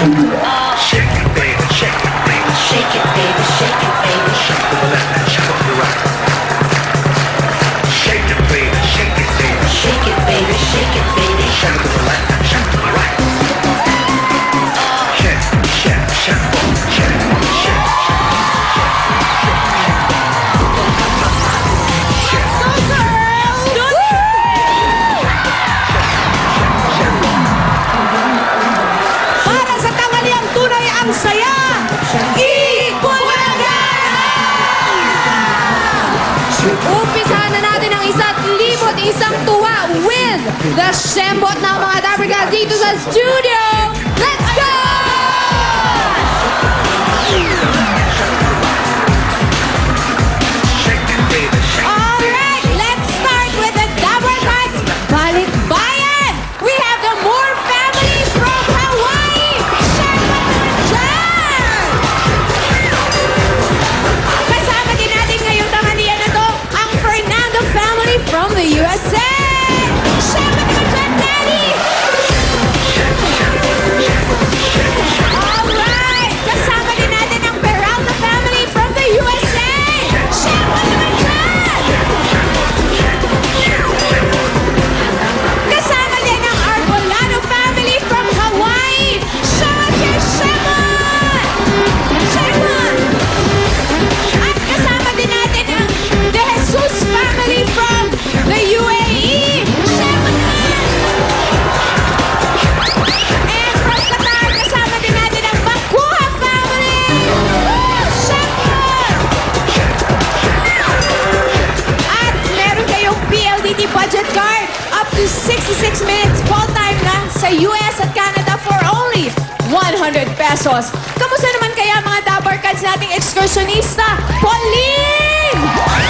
Shake it, baby, shake it, baby. Shake it, baby, shake it, baby. Shake to the left and shake to the right. Shake it, baby, shake it, baby. Shake it, baby, shake it, baby. Shake to the left and shake to the right. Shake, shake, shake, shake, shake. Para sa tanghaliang tunay ang saya, Ikulaga! Umpisahan na natin ang 1,001 tuwa with the Shembot ng mga Dapper Cats dito sa studio. Let's go! Shake it, baby, shake it. Alright, let's start with the Dapper Cats Balikbayan. We have the Moore family from Hawaii. Shembot dyan! Kasama din natin ngayong tanghalian na to ang Fernando family from the USA. Shembot dyan, Daddy! Alright, kasama din natin ang Peralta family from the USA. Shembot dyan! Kasama din ang Arbolano family from Hawaii. Shembot! Shembot! At kasama din natin ang De Jesus family from the UAE. Shembot! And from Qatar, kasama din natin ang Bakuha family. Shembot! At meron kayong PLDT budget card up to 66 minutes call time na sa US at Canada for only 100 pesos. Kamusta naman kaya mga Dapper Cats nating ekskursyonista? Pauline! Ay,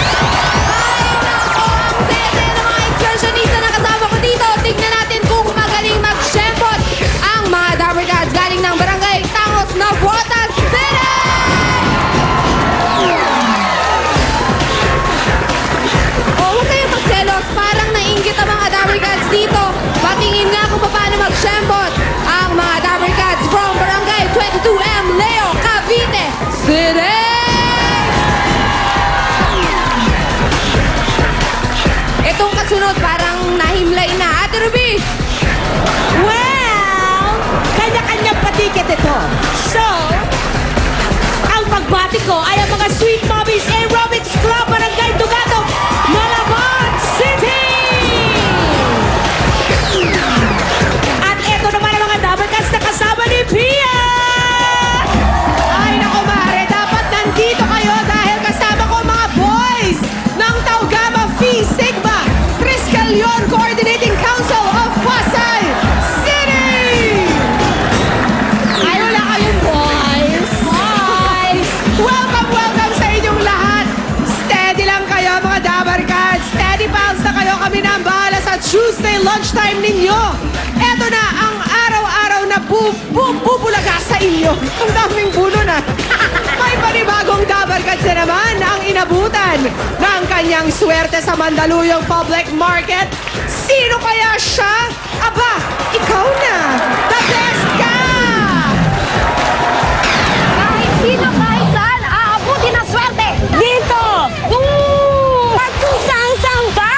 nako, ang sete ng mga ekskursyonista na kasama ko dito. Tignan natin kung magaling mag-shembot ang mga Dapper Cats galing ng Barangay Tangos, Navotas City! Oh, huwag kayong magselos. Parang nainggit ang mga Dapper Cats dito. Patingin nga kung paano mag-shembot ang mga Dapper Cats from Barangay 22M, Leo, Cavite City! Itong kasunod, parang nahimlay na. Ate Ruby! Well, kanya-kanyang patiket ito. So, ang pagbati ko ay ang mga Sweet Mommies Aerobics Club Barangay Dugatog, Malabon City! At eto naman ang mga Dapper Cats na kasama ni Pia! Ay, naku, Mare, dapat nandito kayo dahil kasama ko ang mga boys ng Tau Gamma Phi Sigma Triskelion Coordinating Council of Pasay City! Ay, wala kayong boys! Boys! Welcome, welcome sa inyong lahat! Steady lang kayo, mga Dapper Cats! Steady pals na kayo, kami na ang bahala sa Tuesday lunchtime ninyo! Eto na ang araw-araw na bubulaga sa inyo. Ang daming bulo na. May panibagong Dapper Cats na naman ang inabutan ng kanyang swerte sa Mandaluyong Public Market. Sino kaya siya? Aba, ikaw na. The best ka! Kahit sino, kahit saan, aabuti ng swerte. Dito! At kung saan-saan pa,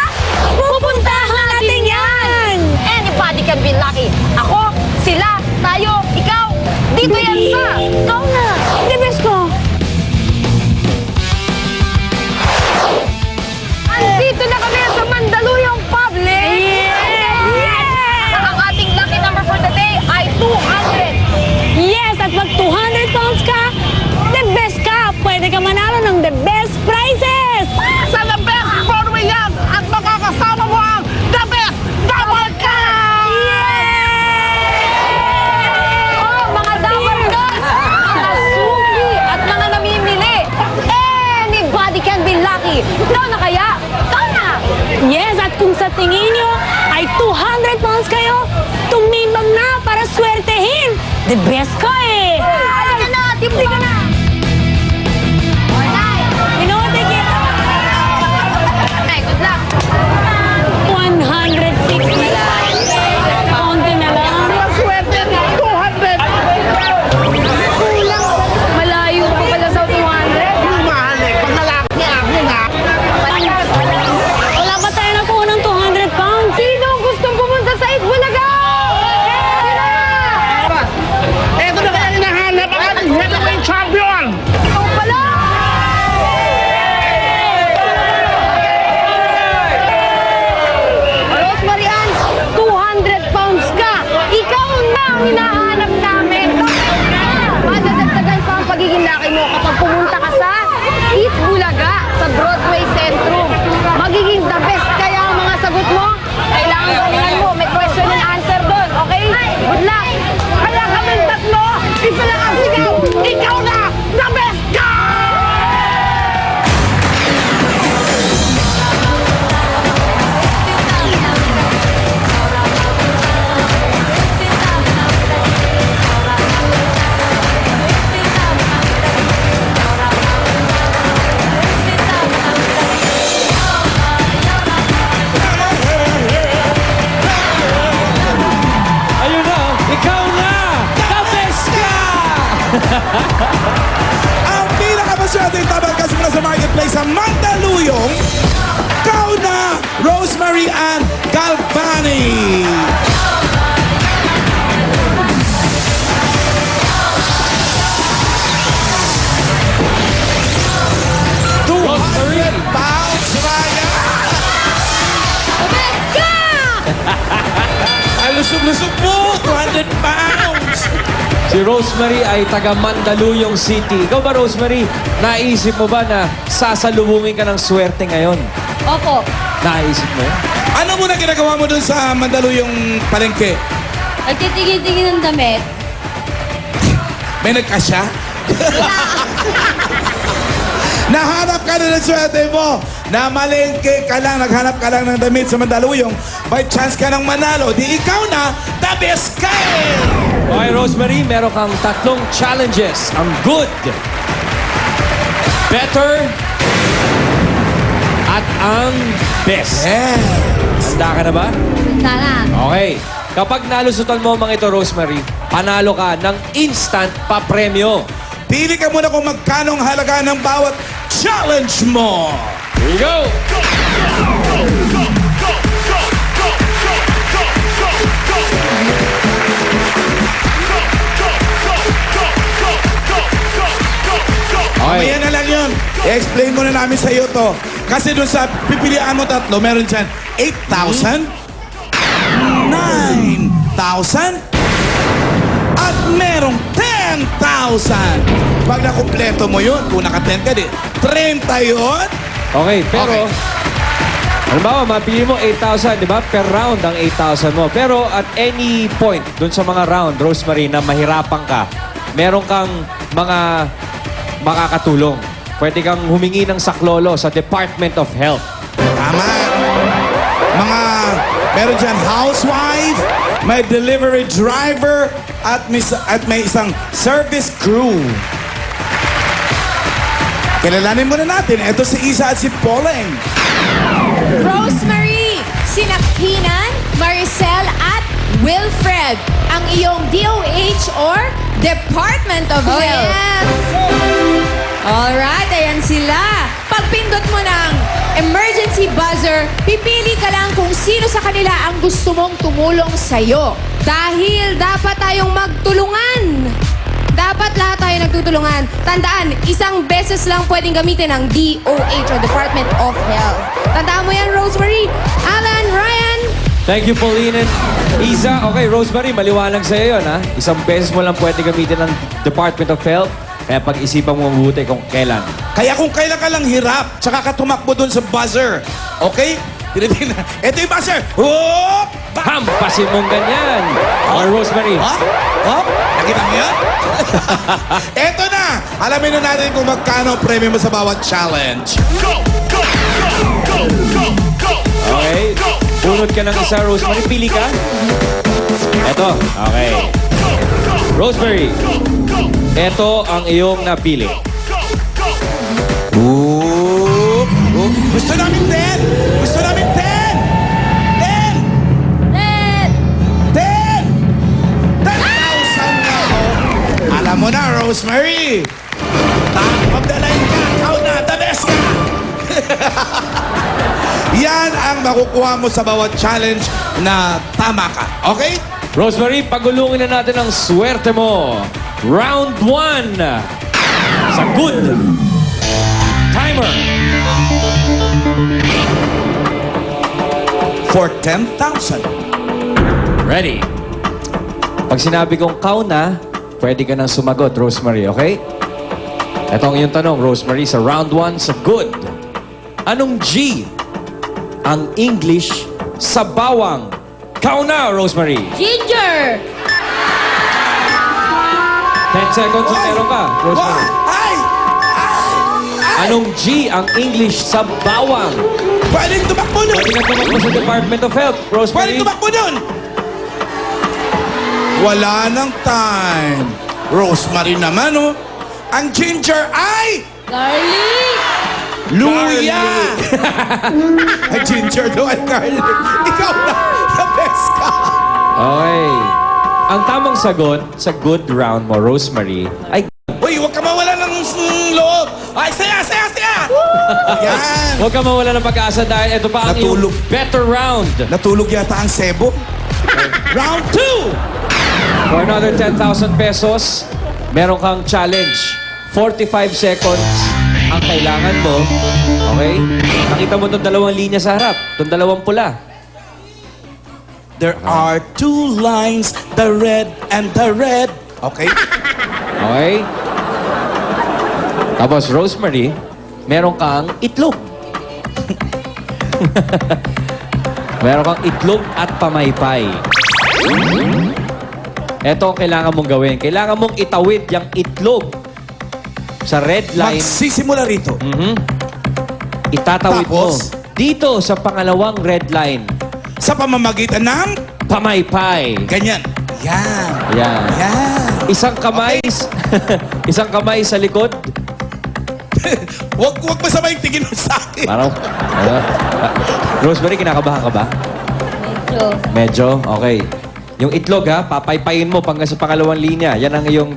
pupuntahan natin yan! Anybody can be lucky. Ako, sila, tayo, ikaw. Dito yan sa... Ikaw na! The best ko! Andito na kami sa Mandaluyong Public. Yeah! Ang ating lucky number for the day ay 200. Yes! At pag 200 pounds ka, the best ka! Pwede ka manalo ng the best prizes! Sa the best Broadway yan at makakasama mo ang the best Double Cup! Oh, mga Double Cups! Mga suki at mga namimili. Anybody can be lucky. Ikaw na kaya? Ikaw na! Yes! At kung sa tingin nyo ay 200 pounds kayo, tumindong na para swertehin! The best ka eh! Ayan na! Timli ka na! Pinote kita! Ay, good luck! 160. Konti na lang. Swerte na! 200! Rosemary Ann Galvani. £200, Ryan! Ay, lusog-lusog mo! 200 pounds! Si Rosemary ay taga Mandaluyong City. Ikaw ba, Rosemary, naisip mo ba na sasalubungin ka ng swerte ngayon? Opo. Naisip mo yun? Ano muna ginagawa mo dun sa Mandaluyong palengke? Nagtitigil-tigil ng damit. May nagkasya? Nahanap ka na ng swerte mo. Namalengke ka lang, naghanap ka lang ng damit sa Mandaluyong. By chance ka ng manalo, di ikaw na the best guy! Okay, Rosemary, meron kang 3 challenges. Ang good, better, at ang best. Yes! Handa ka na ba? Tara. Okay. Kapag nalusutan mo mga ito, Rosemary, panalo ka ng instant pa-premyo. Pili ka muna kung magkano ang halaga ng bawat challenge mo. Here you go! Mamaya na lang yun. I-explain mo na namin sa iyo to. Kasi dun sa pipilian mo 3, meron dyan 8,000, 9,000, at merong 10,000. Pag nakumpleto mo yun, kung naka-10 ka, di 30 yun. Okay, pero... Okay. Halimbawa, mapili mo 8,000, di ba? Per round ang 8,000 mo. Pero at any point, dun sa mga round, Rosemary, na mahirapan ka, meron kang mga makakatulong. Pwede kang humingi ng saklolo sa Department of Health. Tama. Meron dyan housewife, may delivery driver, at may isang service crew. Kilalanin muna natin. Ito si Isa at si Poleng. Rosemary, sina Keenan, Maricel at Wilfred, ang iyong DOH or Department of Health. Alright, ayan sila. Pagpindot mo ng emergency buzzer, pipili ka lang kung sino sa kanila ang gusto mong tumulong sa'yo. Dahil dapat tayong magtulungan. Dapat lahat tayo nagtutulungan. Tandaan, isang beses lang pwedeng gamitin ang DOH or Department of Health. Tandaan mo yan, Rosemary. Alan, Ryan. Thank you, Pauline and Isa. Okay, Rosemary, maliwanag sa'yo yun, ha? Isang beses mo lang pwede gamitin ng Department of Health. Kaya pag-isipan mo mabuti kung kailan. Kaya kung kailan ka lang hirap, tsaka ka tumakbo dun sa buzzer. Okay? Tinitin na. Ito yung buzzer. Whoop! Hampasin mong ganyan. Okay, Rosemary. Ha? Oh? Nakita mo yan? Eto na! Alamin na natin kung magkano ang premyo mo sa bawat challenge. Okay. Bunot ka ng isa, Rosemary. Pili ka. Eto. Okay. Rosemary. Eto ang iyong napili. Whoop! Whoop! Gusto namin 10! Gusto namin 10! 10! 10,000 na ako. Alam mo na, Rosemary. Top of the line ka. Ikaw na, the best ka. Yan ang makukuha mo sa bawat challenge na tama ka. Okay? Rosemary, pagulungin na natin ang swerte mo. Round 1. Sa good. Timer. For 10,000. Ready. Pag sinabi kong kau na, pwede ka nang sumagot, Rosemary, okay? Ito ang iyong tanong, Rosemary, sa round 1 sa good. Anong G ang English sa bawang? Kau na, Rosemary. Ginger. 10 seconds na meron ka, Rosemary. Ay! Anong G ang English sa bawang? Pwedeng tumakbo nun! Pwede ka tumakbo sa Department of Health, Rosemary. Pwedeng tumakbo nun! Wala nang time. Rosemary naman, oh. Ang ginger ay... Garlic. Luya! Ay, ginger daw ay garlic. Ikaw na, the best ka. Okay. Ang tamang sagot sa good round mo, Rosemary, ay Uy, huwag ka mawala ng loob. Ay, saya, saya, saya! Yan. Huwag ka mawala ng pag-asa dahil ito pa ang Natulog. iyong better round. Natulog yata ang sebo. Round 2! For another 10,000 pesos, meron kang challenge. 45 seconds ang kailangan mo. Okay? Nakita mo itong dalawang linya sa harap. Itong dalawang pula. There are two lines, the red and the red. Okay? Okay? Tapos, Rosemary, meron kang itlog. Meron kang itlog at pamaypay. Ito ang kailangan mong gawin. Kailangan mong itawid yung itlog sa red line. Magsisimula rito. Itatawid mo. Tapos? Dito sa pangalawang red line. Sa pamamagitan ng Pamaypay. ganyan. Yan. Yan. Yan. Isang kamay, isang kamay sa likod. Huwag masama yung tingin mo sa akin. Parang, Rosemary, kinakabahan ka ba? Medyo. Okay. Yung itlog ha, papaypayin mo hanggang sa pangalawang linya. Yan ang iyong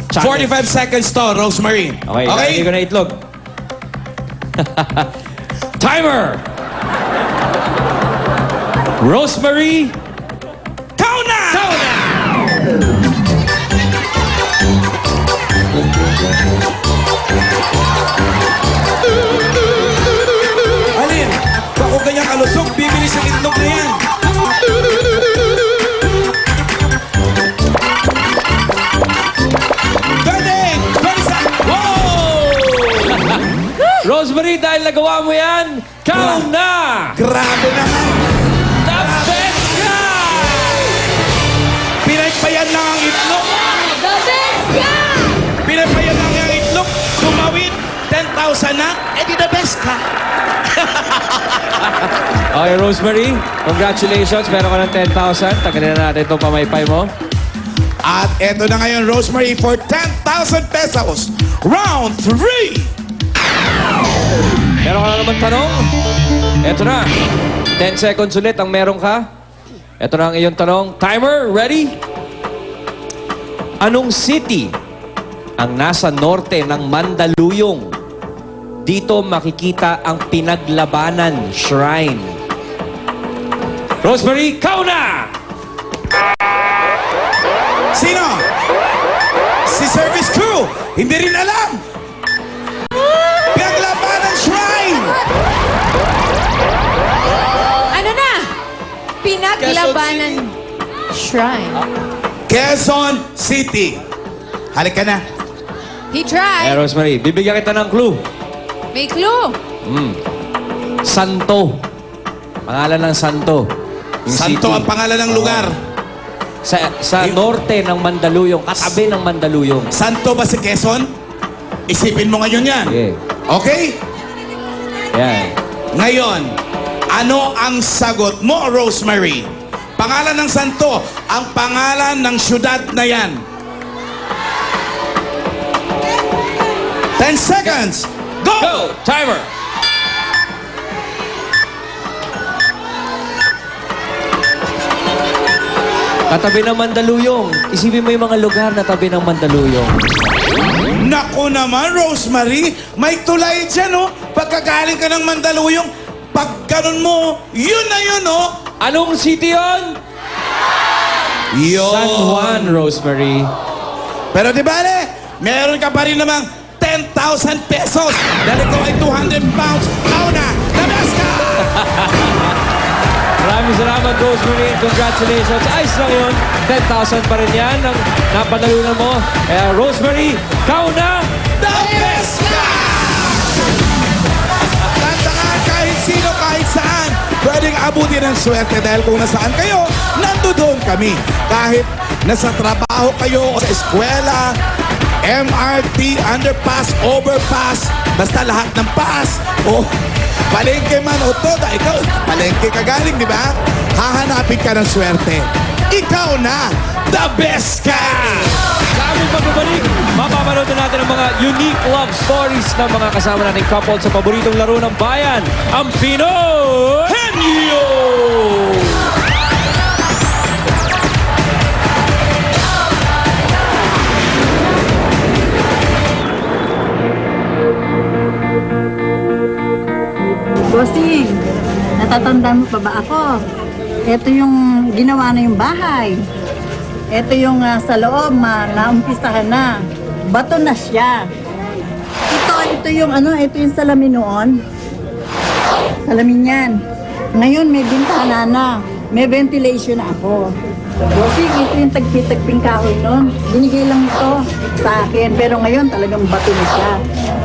challenge. 45 seconds to, Rosemary. Okay, okay? ko na itlog. Timer! Rosemary, Count na! Alin? Bako ganyan kalusog, bibilis ang itlog na yan. Galing! Balisan! wow! Rosemary, dahil nagawa mo yan, count na! Grabe naman! The best guy! Pinaypayan lang ang itlog. The best guy! Pinaypayan lang ang itlog. Tumawid. 10,000 na. Eh di the best ka. Okay, Rosemary, congratulations. Meron ka ng 10,000. Tagalin na natin itong pamaypay mo. At eto na ngayon, Rosemary, for 10,000 pesos. Round 3! Meron ka na naman tanong? Eto na. 10 seconds ulit ang meron ka. Eto na ang iyong tanong. Timer, ready? Anong city ang nasa norte ng Mandaluyong? Dito makikita ang Pinaglabanan Shrine. Rosemary, ikaw na! Sino? Si service crew. Hindi rin alam. Pinaglabanan Shrine. Ano na? Pinaglabanan Shrine. Quezon City. Halika na. He tried. Rosemary, bibigyan kita ng clue. May clue. Santo. Pangalan ng Santo. Yung Santo city. ang pangalan ng lugar. Sa norte ng Mandaluyong, katabi ng Mandaluyong. Santo ba si Quezon? Isipin mo ngayon yan. Yeah. Okay? Yan. Ngayon, ano ang sagot mo, Rosemary? Pangalan ng santo, ang pangalan ng syudad na yan. 10 seconds. Go! Go! Timer! Katabi ng Mandaluyong. Isipin mo yung mga lugar na tabi ng Mandaluyong. Naku naman, Rosemary, may tulay dyan, oh. Pagkagaling ka ng Mandaluyong, pag ganun mo, yun na yun, oh. Anong city yon? Yun. San Juan, Rosemary. Pero di bale, meron ka pa rin namang 10,000 pesos. Dahil ko ay 200 pounds. Kauna, labas ka! Maraming salamat, Rosemary. Congratulations. Ayos lang yun. 10,000 pa rin yan ang napadalunan mo. Kaya, Rosemary, ikaw na! The best ka! Tandaan kahit sino, kahit saan. Pwedeng abutin ang swerte dahil kung nasaan kayo, nandoon kami. Kahit nasa trabaho kayo o sa eskwela, MRT, underpass, overpass, basta lahat ng pass. O palengke man o toda, ikaw, palengke ka galing, di ba? Hahanapin ka ng swerte. Ikaw na, the best ka! Sa aming pagbabalik, mapapanood na natin ang mga unique love stories ng mga kasama nating couple sa paboritong laro ng bayan, ang Pinoy Henyo! Natatandaan mo pa ba ako? Ito yung ginawa na yung bahay. Ito yung sa loob, naumpisahan na. Bato na siya. Ito yung ito yung salamin noon. Salamin yan. Ngayon may bintana na. May ventilation na ako. Bossing, ito yung tagpi-tagping kahoy noon. Binigay lang ito sa akin. Pero ngayon talagang bato na siya.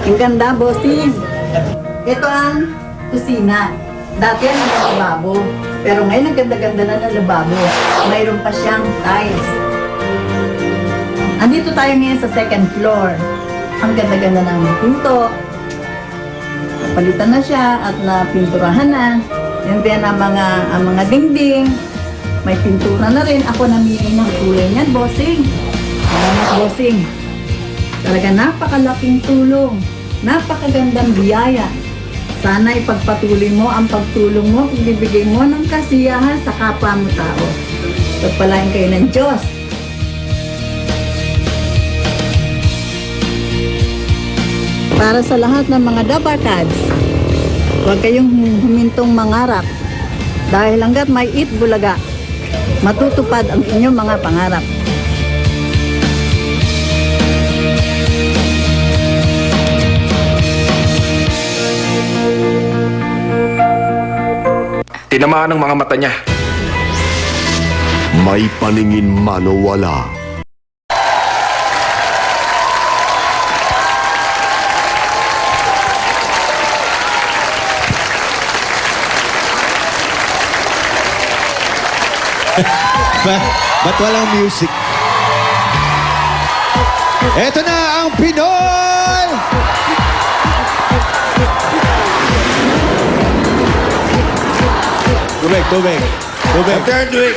Ang ganda, bossing. Ito ang kusina. Dati yan ang lababo. Pero ngayon ang ganda-ganda na ng lababo. Mayroon pa siyang tiles. Andito tayo ngayon sa second floor. Ang ganda-ganda ng pinto. Palitan na siya at napinturahan na. Yan din ang mga dingding. May pintura na rin. Ako namili ng kulay niyan, bossing. Salamat, bossing. Talaga napakalaking tulong. Napakagandang biyaya. Sana ipagpatuloy mo ang pagtulong mo kung bibigay mo ng kasiyahan sa kapwa mo tao. Pagpalain kayo ng Diyos. Para sa lahat ng mga Dabarkads, huwag kayong humintong mangarap. Dahil hanggat may Eat Bulaga, matutupad ang inyong mga pangarap. Tinamaan ng mga mata niya. May paningin man o wala. Ba't walang music? Eto na ang Pinoy! Tubig. Third week.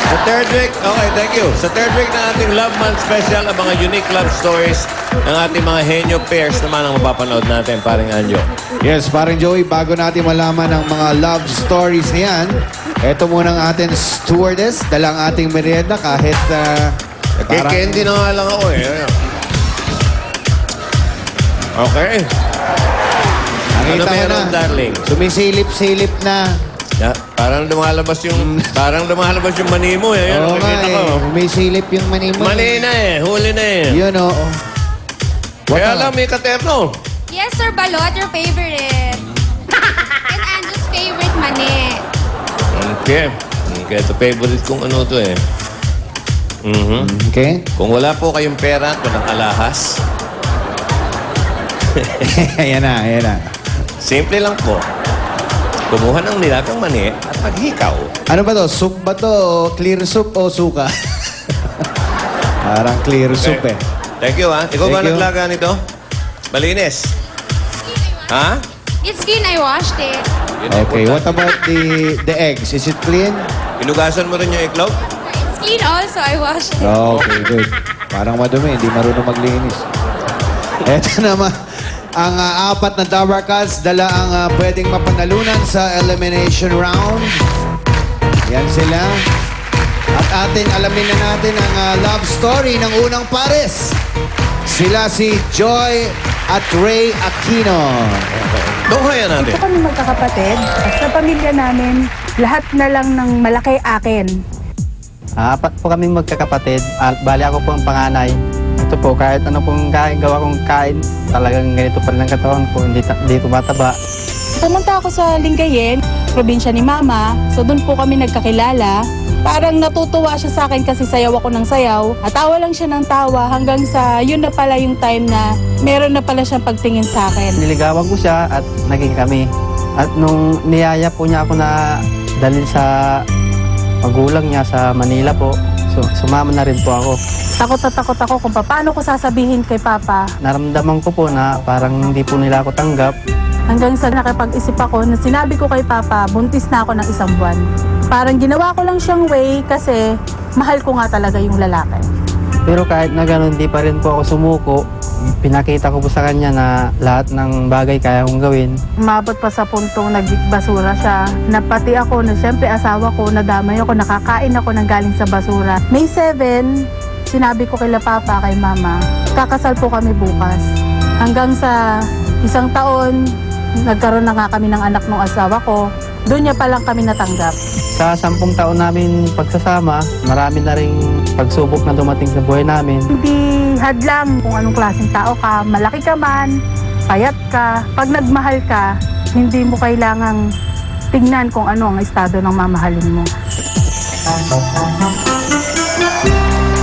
Sa third week, okay, thank you. Sa third week ng ating Love Month Special, ang mga unique love stories ng ating mga henyo pairs naman ang mapapanood natin, paring Anjo. Yes, parang Joey, bago natin malaman ang mga love stories na yan, eto muna ang ating stewardess, dalang ating merienda kahit Kay Candy na nga lang ako eh. Okay. Ano nakita ko meron, na. darling? Sumisilip-silip na. Yeah, parang lumalabas yung mani mo eh. Yan, Oo nga nakikita ko. Sumisilip yung mani mo. Mali na eh, huli na eh. Yun o. Kaya alam, may katerno. Yes, Sir Balot, your favorite. And Angel's favorite mani. Okay. Okay, ito favorite kong ano to eh. Okay. Kung wala po kayong pera at walang alahas, Ayan na. simple lang po. Kumuha ng nilagang mani at maghikaw. Ano ba to? Soup ba to? Clear soup o suka? Parang clear soup eh. Thank you, ha? Ikaw ba Thank you. naglaga nito? Malinis. Ha? It's clean, I washed it. Yun ang Okay, what importante. about the eggs? Is it clean? Inugasan mo rin yung iklog? It's clean also, I washed it. Okay, good. Parang madumi, hindi marunong maglinis. Eto naman, ang apat na Dabarkads, dala ang pwedeng mapanalunan sa elimination round. Yan sila. At alamin na natin ang love story ng unang pares. Sila si Joy at Ray Aquino. Tunghayan natin. Ito kami magkakapatid. At sa pamilya namin, lahat na lang ng malaki akin. Apat po kaming magkakapatid. Bali ako po ang panganay. Ito po, kahit ano pong gawa kong kain, talagang ganito pa rin ang katawan ko, hindi tumataba. Pumunta ako sa Lingayen, probinsya ni Mama. So doon po kami nagkakilala. Parang natutuwa siya sa akin kasi sayaw ako ng sayaw. At tawa lang siya ng tawa hanggang sa yun na pala yung time na meron na pala siyang pagtingin sa akin. Niligawan ko siya at naging kami. At nung niyaya po niya ako na dalhin sa magulang niya sa Manila po, so sumama na rin po ako. Takot na takot ako kung paano ko sasabihin kay Papa. Naramdaman ko po na parang hindi po nila ako tanggap. Hanggang sa nakapag-isip ako na sinabi ko kay Papa, buntis na ako ng 1 buwan. Parang ginawa ko lang siyang way kasi mahal ko nga talaga yung lalaki. Pero kahit na gano'n, di pa rin po ako sumuko. Pinakita ko po sa kanya na lahat ng bagay kaya kong gawin. Umabot pa sa puntong nagbasura siya. Napati ako na siyempre asawa ko, nadamay ako, nakakain ako ng galing sa basura. May 7, sinabi ko kay Papa, kay Mama, kakasal po kami bukas. Hanggang sa 1 taon, nagkaroon na nga kami ng anak ng asawa ko, doon niya pa lang kami natanggap. Sa 10 taon namin pagsasama, marami na ring pagsubok na dumating sa buhay namin. Hindi hadlang kung anong klaseng tao ka, malaki ka man, payat ka. Pag nagmahal ka, hindi mo kailangang tignan kung ano ang estado ng mamahalin mo.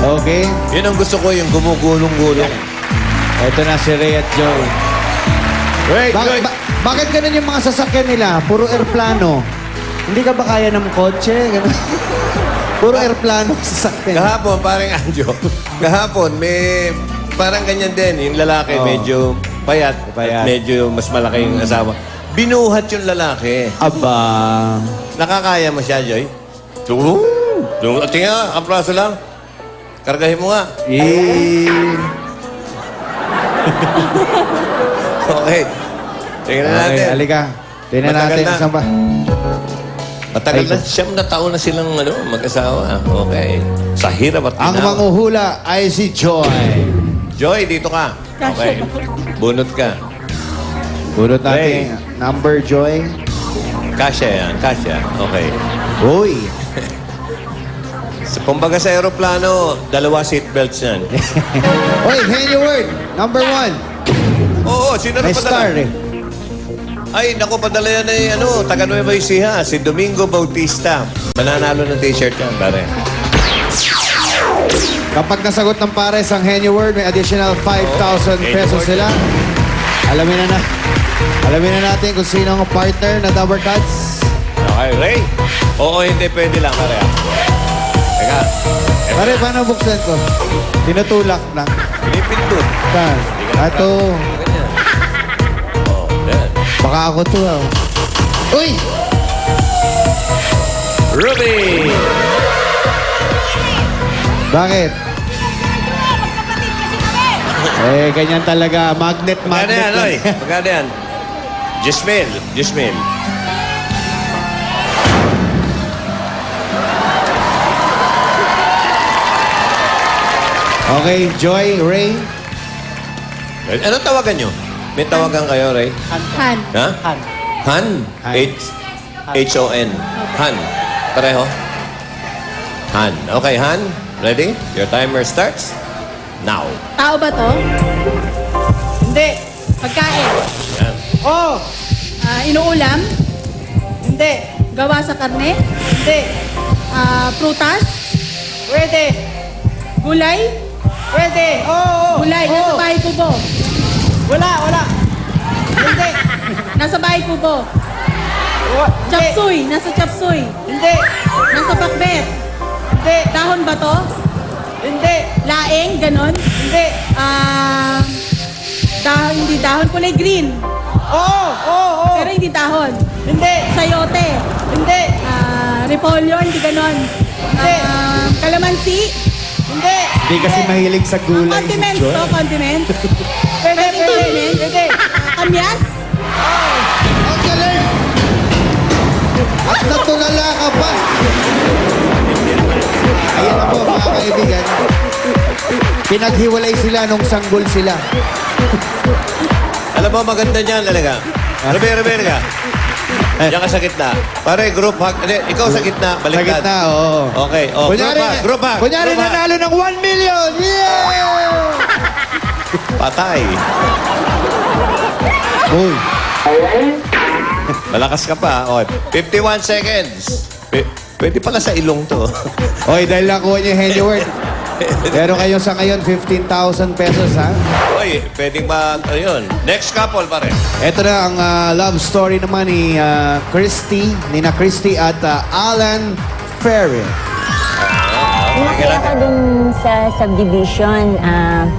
Okay. Yun ang gusto ko, yung gumugulong-gulong. Ito na si Ray at Joey. Wait, wait. Bakit ganun yung mga sasakyan nila? Puro airplano. Hindi ka ba kaya ng kotse? Ganun. Puro airplano sasakyan. Kahapon, parang Anjo. Kahapon, may parang ganyan din. Yung lalaki, Oo. medyo payat. Payat. At medyo mas malaki yung asawa. Binuhat yung lalaki. Aba. Nakakaya mo siya, Joy? Tingnan nga, ang praso lang. Kargahin mo nga. Okay. Tingnan natin. Halika. Tingnan Matagal natin. na. Saan ba? Matagal na, 7 na taon na silang mag-asawa. Okay. Sa hirap at Ang ginawa. manguhula ay si Joy. Joy, dito ka. Okay. Bunot ka. Bunot Ray. natin. Number, Joy. Kasya yan, kasya. Okay. Uy. Kumbaga sa aeroplano, 2 seatbelts yan. Uy, Henry Word. Number 1. Oo, sino na May padala? star eh. Ay, naku, padala yan ay taga Nueva Ecija, si Domingo Bautista. Mananalo ng t-shirt yan, pare. Kapag nasagot ng pares ang Henry Word, may additional 5,000 pesos sila. Alamin na natin kung sino ang partner na Double Cuts. Okay, Ray? Oo, hindi, pwede lang, pare. Teka. Pare, paano buksan ko? Tinutulak lang. Pinipindot. Saan? Ato. Ganyan. Oh, yan. Baka ako to. Uy! Ruby! Bakit? Ganyan talaga. Magnet. Magkano yan, oy? Magkano yan? Jismil. Okay, Joy, Ray. Anong tawagan nyo? May tawagan kayo, Ray? Han. Ha? Han. H-O-N. Han. Pareho? Han. Okay, Han. Ready? Your timer starts now. Tao ba to? Hindi. Pagkain. Yan. Oh! Inuulam? Hindi. Gawa sa karne? Hindi. Prutas? Pwede. Gulay? Pwede. Gulay. Nasa bahay kubo. Wala. Hindi. Nasa bahay kubo. Chapsuy. Nasa chapsuy. Hindi. Nasa bakbet. Hindi. Dahon ba to? Hindi. Laing? Ganon? Hindi. Hindi dahon. Kulay green. Oo. Pero hindi dahon. Hindi. Sayote. Hindi. Repolyo. Hindi ganon. Hindi. Kalamansi. Hindi. Hindi kasi mahilig sa gulay si Condiments Joy. to, condiments. Pwede. Pwede. Kamyas? Ang galing! At natulala ka pa! Ayan na po, mga kaibigan. Pinaghiwalay sila nung sanggol sila. Alam mo, maganda niyan talaga. Rebe ka. Diyan ka sa gitna. Pare, group hug. Hindi, ikaw sa gitna. Sa Baliktad. gitna, oo. Okay. Oh, group hug. Kunyari nanalo ng 1 million! Yeah! Patay. Uy, Malakas ka pa. Okay. 51 seconds. Pwede pala sa ilong to. oy, dahil nakuha niyo yung Henry Word. Pero kayo sa ngayon, 15,000 pesos, ha? Oy, pwedeng ba, ayun. Next couple, pare. Ito na ang love story naman ni Nina Christy at Alan Ferry. Lumaki ako dun sa subdivision.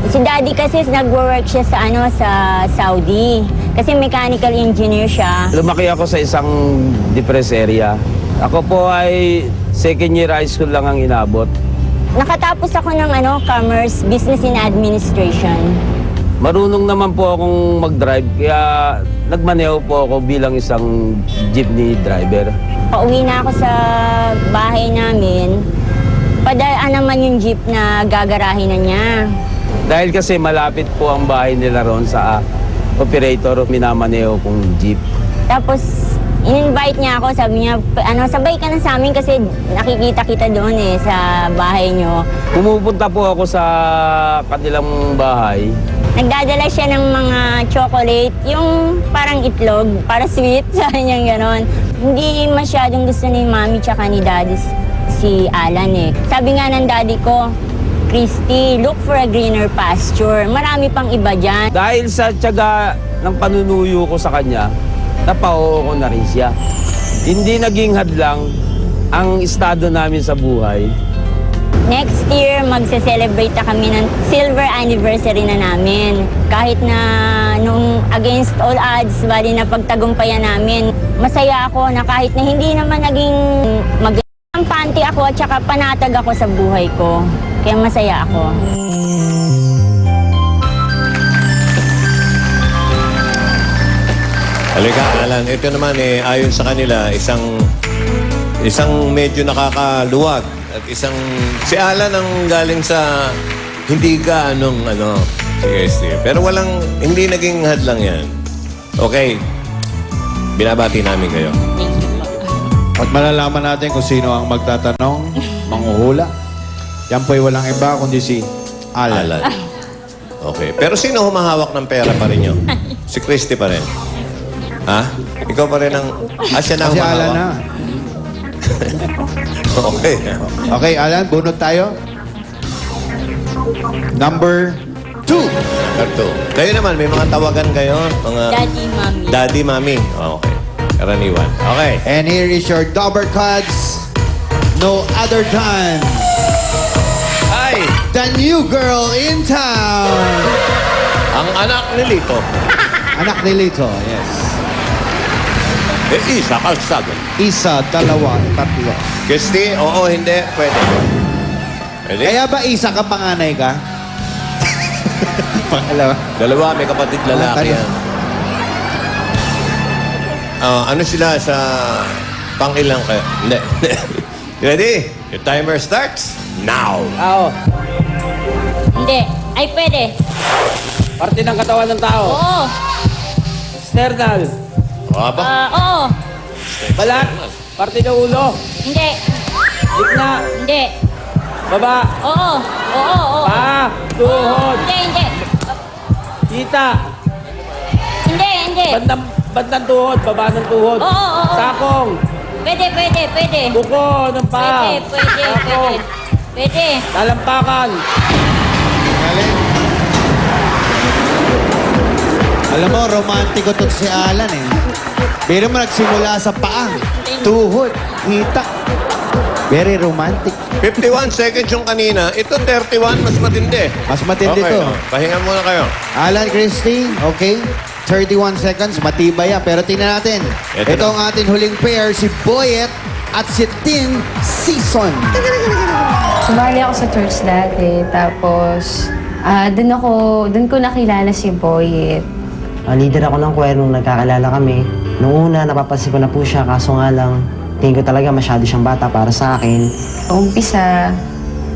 Si daddy kasi nag-work siya sa sa Saudi. Kasi mechanical engineer siya. Lumaki ako sa isang depressed area. Ako po ay second year high school lang ang inabot. Nakatapos ako ng Commerce, Business and Administration. Marunong naman po akong mag-drive, kaya nagmaneho po ako bilang isang jeepney driver. Pauwi na ako sa bahay namin. Padaan naman yung jeep na gagarahin na niya. Dahil kasi malapit po ang bahay nila ron sa operator, minamaneho kong jeep. Tapos, in-invite niya ako, sabi niya, sabay ka na sa amin kasi nakikita kita doon sa bahay niyo. Pumupunta po ako sa kanilang bahay. Nagdadala siya ng mga chocolate, yung parang itlog, para sweet, sabi niya gano'n. Hindi masyadong gusto ni Mami tsaka ni Daddy si Alan Sabi nga ng daddy ko, Christy, look for a greener pasture. Marami pang iba dyan. Dahil sa tiyaga ng panunuyo ko sa kanya, napao ko na rin siya. Hindi naging hadlang ang estado namin sa buhay. Next year, magse-celebrate na kami ng silver anniversary na namin. Kahit na nung against all odds, bali na pagtagumpayan namin, masaya ako na kahit na hindi naman naging Kampante ako at saka panatag ako sa buhay ko. Kaya masaya ako. Halika, Alan. Ito naman ayon sa kanila, isang medyo nakakaluwag. At si Alan ang galing sa hindi ka sige Steve. Pero hindi naging hadlang yan. Okay. Binabati namin kayo. At malalaman natin kung sino ang magtatanong, manghuhula. Yan po'y walang iba kundi si Alan. Okay. Pero sino humahawak ng pera pa rin nyo? Si Christy pa rin. Ha? Ikaw pa rin ang... siya na Si Alan humahawak? na. Okay. Okay, Alan, bunot tayo. Number 2. Number 2. Kayo naman, may mga tawagan kayo? Mga... Daddy, Mami. Daddy, Mami. Okay. Karaniwan. Okay. And here is your Dobber Cards. No other than Ay! the new girl in town. Ang anak ni Lito. Anak ni Lito, yes. Isa, kalsado. Isa, dalawa, tatlo. Christy, oo, hindi. Pwede. Pwede? Kaya ba isa ka panganay ka? Pangalawa. Dalawa, may kapatid lalaki yan. Ano sila sa pang-ilang kayo? Hindi. Ready? Your timer starts now. Oo. Hindi. Ay, pwede. Parte ng katawan ng tao. Oo. External. Oo. Balat. Parte ng ulo. Hindi. Gitna. Hindi. Baba. Oo. Oo. Paa. Tuhod. Hindi. Kita. Hindi. Bandang tuhod. Baba ng tuhod. Oo. Sakong. Pwede. Buko ng paa. Sakong. Pwede. Talampakan. Alam mo, romantiko to si Alan Pero mo nagsimula sa paa, tuhod, hita. Very romantic. 51 seconds yung kanina. Ito 31, mas matindi. Mas matindi Okay, to. pahinga muna kayo. Alan, Christy, okay. 31 seconds, matibay yan. Pero tingnan natin. Ito ang ating huling pair, si Boyet at si Tin Season. Sumali ako sa church dati, tapos doon ko nakilala si Boyet. Leader ako ng choir nung nagkakilala kami. Noong una, napapansin ko na po siya, kaso nga lang, tingin ko talaga masyado siyang bata para sa akin. Umpisa,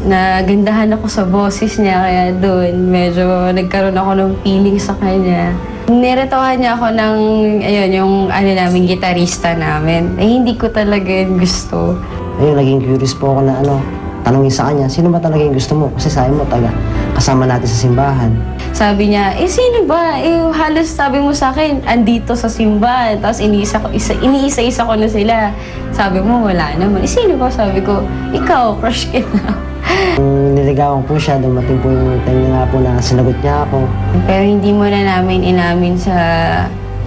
nagandahan ako sa boses niya, kaya doon medyo nagkaroon ako ng feeling sa kanya. Niretohan niya ako ng, yung namin, gitarista namin. Hindi ko talaga yun gusto. Ayun, naging curious po ako na tanongin sa kanya, sino ba talaga yung gusto mo? Kasi sabi mo, kasama natin sa simbahan. Sabi niya, sino ba? Halos sabi mo sa akin, andito sa simbahan. Tapos iniisa-isa ko na sila. Sabi mo, wala naman. Sino ba? Sabi ko, ikaw, crush ka na. Nung niligawan po siya, dumating po yung time na nga po na sinagot niya ako. Pero hindi mo na namin inamin sa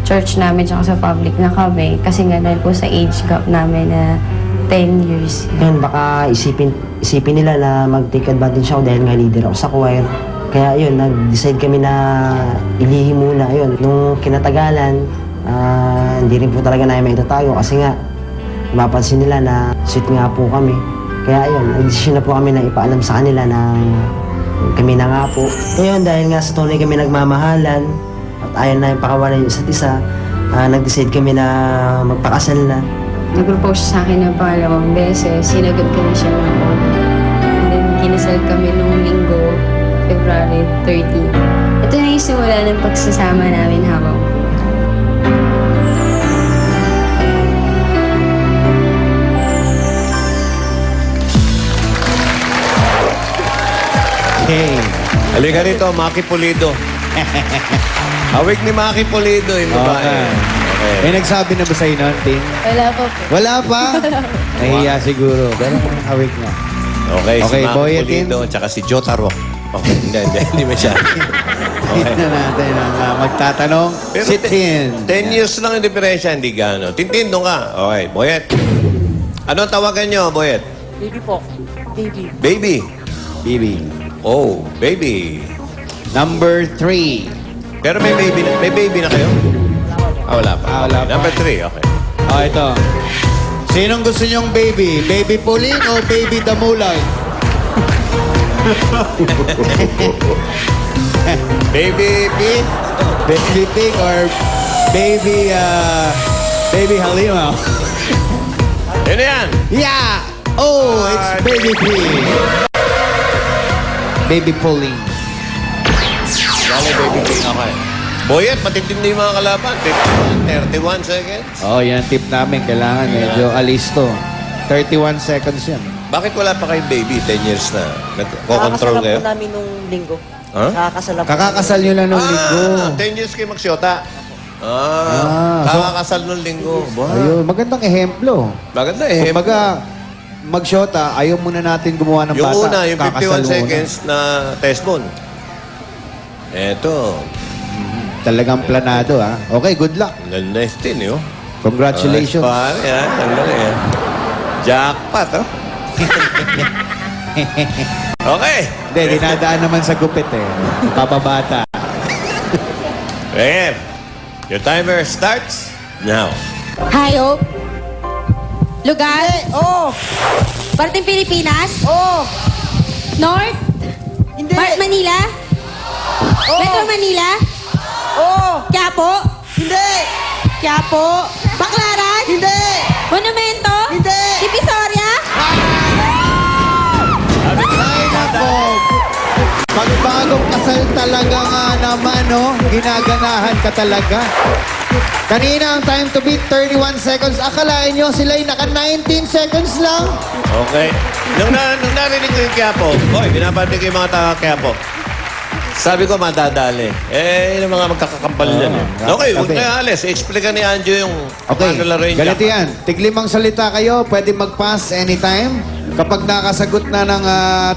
church namin tsaka sa public na kami. Kasi nga dahil po sa age gap namin na 10 years. Yun, baka isipin nila na mag-take advantage ako dahil nga leader ako sa choir. Kaya yun, nag-decide kami na ilihim muna. Yun, nung kinatagalan, hindi rin po talaga namin maitatago kasi nga, mapapansin nila na sweet nga po kami. Kaya yun, nag-decision na po kami na ipaalam sa kanila na kami na nga po. Ngayon, dahil nga sa tunay kami nagmamahalan at ayaw na yung pakawalan yung isa't isa, nag-decide kami na magpakasal na. Nag-propose siya sa akin ng pangalawang beses. Sinagot ko na siya ng una. And then, kinasal kami nung linggo, February 30. Ito na yung simula ng pagsasama namin habang Okay. Halika rito, Maki Pulido. Hawig ni Maki Pulido yung babae. Okay. May nagsabi na ba sa'yo noon, Ting? wala pa po. Wala pa? Nahiya siguro. Pero hawig na. Okay, si Okay, Maki Boyetin. Pulido, tsaka si Jotaro. Okay, hindi masyado. Tignan natin ang magtatanong. Si Tin. 10 years lang yung diferensya, hindi gano'n. Tintin, doon ka. Okay, Boyet. Anong tawagan nyo, Boyet? Baby po. Baby. Baby. Bibi. Oh, baby. Number 3. Pero may baby na kayo? Wala pa. Wala pa. Number 3, okay. Ito. Sinong gusto nyong baby? Baby Pauline o Baby Damulay? Baby Pete? Baby Pig or Baby Halima? Yun na yan. Yeah! Oh, it's Baby Pig. Baby Pauline. Dali, baby Pete. Okay. Boyet, matitindi yung mga kalaban. 31 seconds. Oh, yan ang tip namin. Kailangan medyo alisto. 31 seconds yan. Bakit wala pa kayong baby? 10 years na. Nagko-control kayo? namin nung linggo. Huh? Kakakasal nyo lang nung linggo. 10 years kayo magsyota. so- Kakakasal nung linggo. Ayun, magandang ehemplo. Maganda eh. Kumbaga, mag-shota, ayaw muna natin gumawa ng Yung bata. una, yung 51 Kakasal muna. seconds na test bone. Eto. Talagang planado, ha? Okay, good luck. Nice din, yun. Congratulations. Pare, ha? Ang galing, ha? Jackpot, oh. Okay. Hindi, dinadaan naman sa gupit, eh. Papabata. Rem, your timer starts now. Hi, Hope. Lugar? Oo. Parting Pilipinas? Oo. North? Hindi. Manila? Oo. Metro Manila? Oo. Quiapo? Hindi. Quiapo? Baclaran? Hindi. Monumento? Hindi. Divisoria? Ay, nako. Pagbagong kasal talaga nga naman, no? Ginaganahan ka talaga. Kanina ang time to beat 31 seconds. Akalain nyo sila'y naka 19 seconds lang? Okay. Nung narinig ko yung Quiapo, boy, binabati ko yung mga taga Quiapo. Sabi ko, madadali. Eh, yung mga magkakakampal yan. Okay, huwag okay. na alis. Explica ni Anjo yung Okay, paano laro yung ganito jackpot. yan. Tiglimang salita kayo, pwede mag-pass anytime. Kapag nakasagot na ng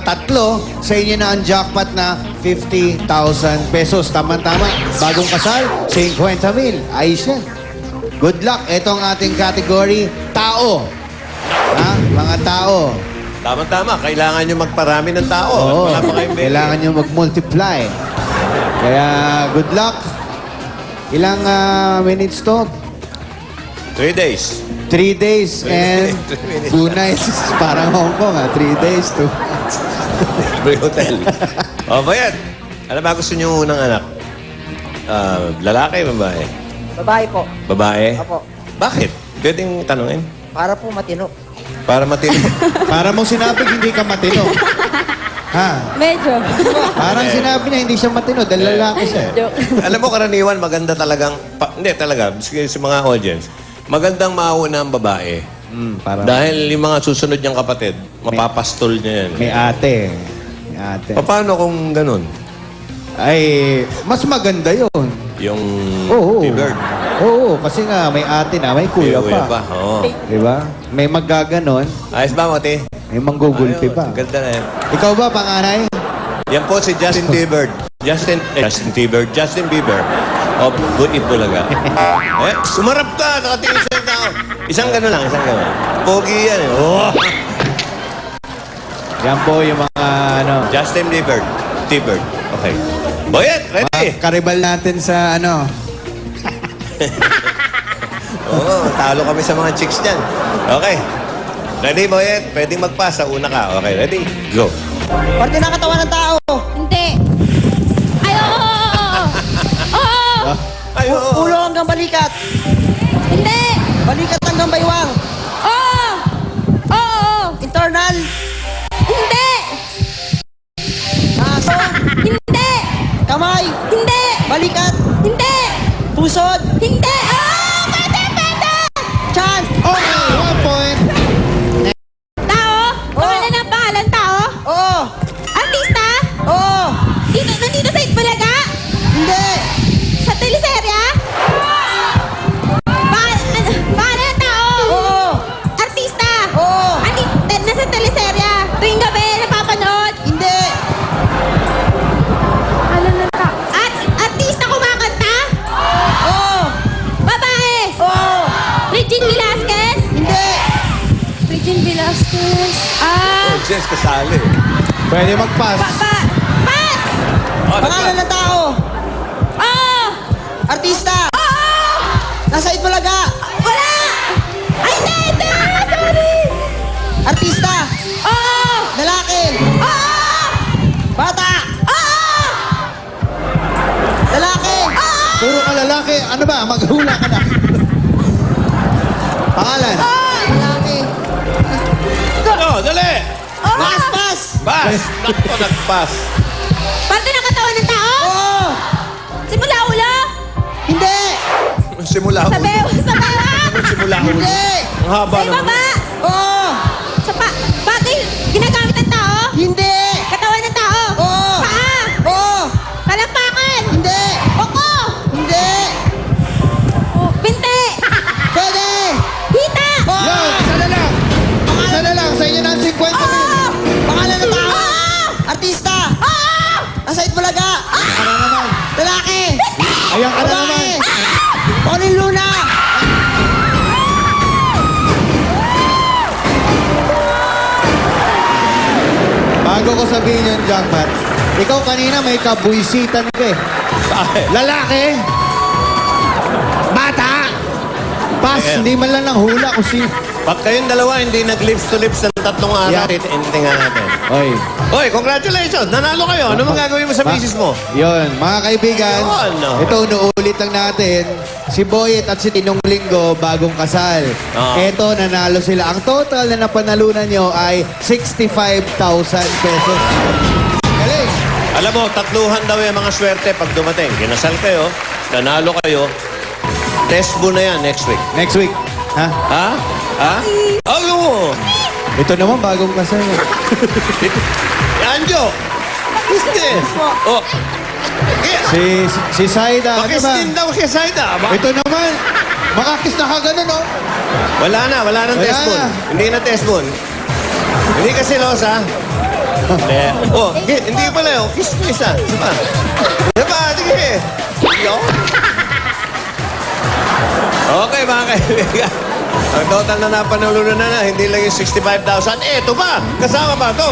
3, sa inyo na ang jackpot na 50,000 pesos. Tama-tama. Bagong kasal, 50,000. Ayos yan. Good luck. Ito ang ating category, tao. Ha? Mga tao. Tama-tama. Kailangan nyo magparami ng tao. Oo. Wala pa kayong baby. Kailangan nyo mag-multiply. Kaya, good luck. Ilang minutes to? 3 days. 3 days and 2 nights. Parang Hong Kong, 3 days, 2 nights. Free hotel. O, Bayat. Ano ba gusto nyo unang anak? Lalaki, babae? Babae po. Babae? Apo. Bakit? Pwedeng tanungin. Para po matino. Para matino. Para mong sinabi, hindi ka matino. Ha? Medyo. Parang sinabi niya, hindi siya matino dahil lalaki siya. Alam mo, karaniwan, maganda talagang... hindi, talaga. Sa mga audience. Magandang mauna ang babae. Parang Dahil yung mga susunod niyang kapatid, mapapastol niya yan. may ate. May ate. Paano kung ganun? Ay, mas maganda yun. Yung Oo. T-Bird. Oo, kasi nga may ate na, may kuya pa. Oo. Diba? May maggaganon, Ayos ba, Mati? may manggugulpi Ayun, pa. Ganda na yan. Ikaw ba, panganay? Yan po si Justin Bieber. Justin Bieber. O, Bulaga. Sumarap ka. Nakatingin sa tao. Isang gano'n lang, isang gano'n. Pogi yan. Oh. Yan po yung mga Justin Bieber. T-Bird. Okay. Boyet, ready? karibal natin sa Oo, talo kami sa mga chicks dyan. Okay. Ready, Boyet? Pwedeng mag-pass. Una ka. Okay, ready? Go. Parte ng katawan ng tao. Hindi. Ay, oo. Oo. Ay, oo. Ulo hanggang balikat. Hindi. Balikat hanggang baywang. Oo. Oo. Internal. Hindi. Aso. Hindi. Kamay. Hindi. Regine Velasquez. Oh, Jess kasali. Pwede mag-pass. Pass! Oh, Pangalan ng tao. Artista. Nasa Itbulaga. Wala! Ay, hindi! Sorry! Artista. Lalaki. Bata. Lalaki. Puro ka lalaki. Ano ba? Maghula ka na. Pangalan. Lalaki. Ano? Dali! Pas. Pass! Nakto, nag-pass. Parte ng katawan ng tao? Oo. Simula ulo? Hindi. Simula Sa ulo. bewa? Sa bewa? Simula ulo. Hindi. Ang haba Sa naman. ibaba? Oo. Sa bakit? Ginagamit ng tao? Hindi. Katawan ng tao? Oo. Paa? Oo. Palakpakan? Hindi. Boko? Hindi. Binte? Pwede. Hita? Yan, isa na lang. Isa na lang. Sa inyo na ang 50 mil. Pangalan ng tao. Artista. Nasa Itbulaga. Ayan ka na naman. Lalaki. Ayan ka na naman. Paunin Luna. Bago ko sabihin yan, Jackpot, ikaw kanina may kabuisitan ka eh. Lalaki. Bata. Pass, Ayan. hindi man lang ng hula kung si... Pag kayong dalawa hindi nag-lips to lips ng 3 araw, Yeah. tingnan natin. Oy. Oy, congratulations! Nanalo kayo. Ano mga gagawin mo sa misis mo? Yun, mga kaibigan, Yun, no. ito inuulit lang natin, si Boyet at si Tinong Linggo, bagong kasal. Oo. Ito, nanalo sila. Ang total na napanalunan nyo ay 65,000 pesos. Galing! Alam mo, tatluhan daw yung mga swerte pag dumating. Kinasal kayo, nanalo kayo, test mo na yan next week. Next week. Ha? Ha? Ha? Ano? Ito naman, bagong kasal. Anjo! Kiss Oh. Si Saida, ano Pakis ba? din daw kay Saida. Ito naman, makakis na ka ganun, oh. Wala nang Wala test ball. na. Hindi na test ball. Hindi ka silosa. Hindi. Oh, hindi pala yun. Kiss mo isa. Diba? Diba? Sige. Yo. Okay, mga kaibigan. Ang total na napanalunan na hindi lang yung 65,000. Ito ba? Kasama ba ito?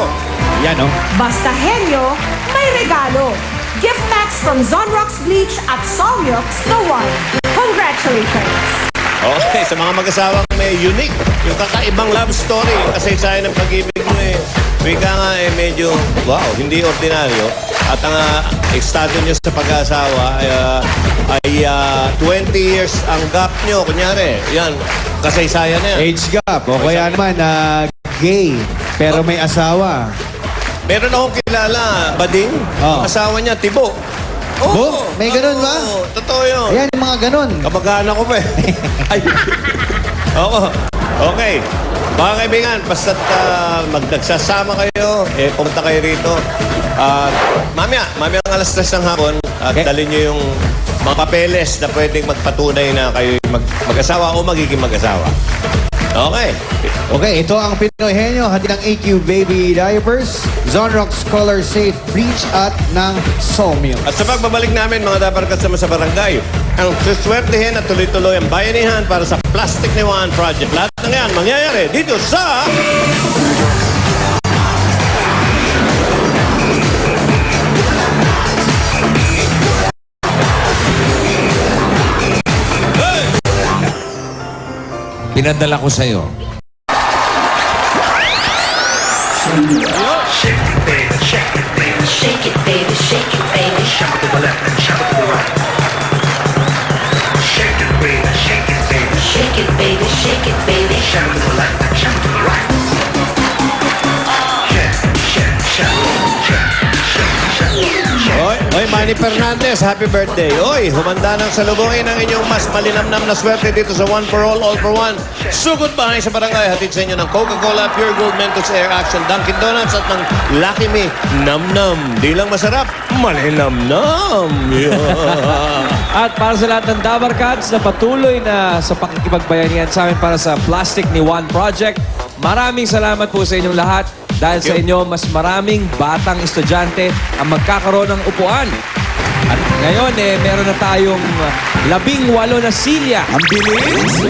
Yan, oh. Basta henyo, may regalo. Gift packs from Zonrox Bleach at Solmux The One. Congratulations! Okay, sa mga mag-asawang may unique, yung kakaibang love story, yung kasaysayan ng pag-ibig mo wika nga medyo, wow, hindi ordinaryo. At ang estado nyo sa pag-asawa ay 20 years ang gap nyo. Kunyari, yan, kasaysayan na yan. Age gap, o kaya naman, gay, pero may asawa. Meron akong kilala, Bading, Oh. ang asawa niya, Tibo. Bo? May ganun ba? Oo, totoo yun. Ayan, yung mga ganun. Kamag-anak ko pa eh. Ay. Oo. Okay. Mga kaibigan, basta't magnagsasama kayo, pumunta kayo rito. Mamaya ang alas 3 ng hapon, at Okay. dalhin nyo yung mga papeles na pwedeng magpatunay na kayo mag-asawa o magiging mag-asawa. Okay. Okay, ito ang Pinoy Henyo, hatid ng AQ Baby Diapers, Zonrox Color Safe Bleach at ng Solmux. At sa pagbabalik namin, mga dapat kasama sa barangay, ang suswertehin at tuloy-tuloy ang bayanihan para sa Plastic ni Juan Project. Lahat ng yan mangyayari dito sa... Pinadala ko sa'yo. Shake it, baby, shake it, baby. Shake it, baby, shake it, baby. Shout to the left and shout to the right. Shake it, baby, shake it, baby. Shake it, baby, shake it, baby. Shout to the left and shout to the right. Shake, shake, shake, shake, shake, shake. Oy, Manny Fernandez, happy birthday. Oy, humanda ng salubungin ang inyong mas malinamnam na swerte dito sa One for All for One. Sugod bahay sa barangay, hatid sa inyo ng Coca-Cola, Pure Gold, Mentos Air Action, Dunkin' Donuts at ng Lucky Me, Nam-Nam. Di lang masarap, malinamnam. Yeah. At para sa lahat ng Dabar Cats na patuloy na sa pakikipagbayanihan sa amin para sa Plastic ni Juan Project, maraming salamat po sa inyong lahat. Dahil sa inyo, mas maraming batang estudyante ang magkakaroon ng upuan. At ngayon, meron na tayong 18 na silya. Ang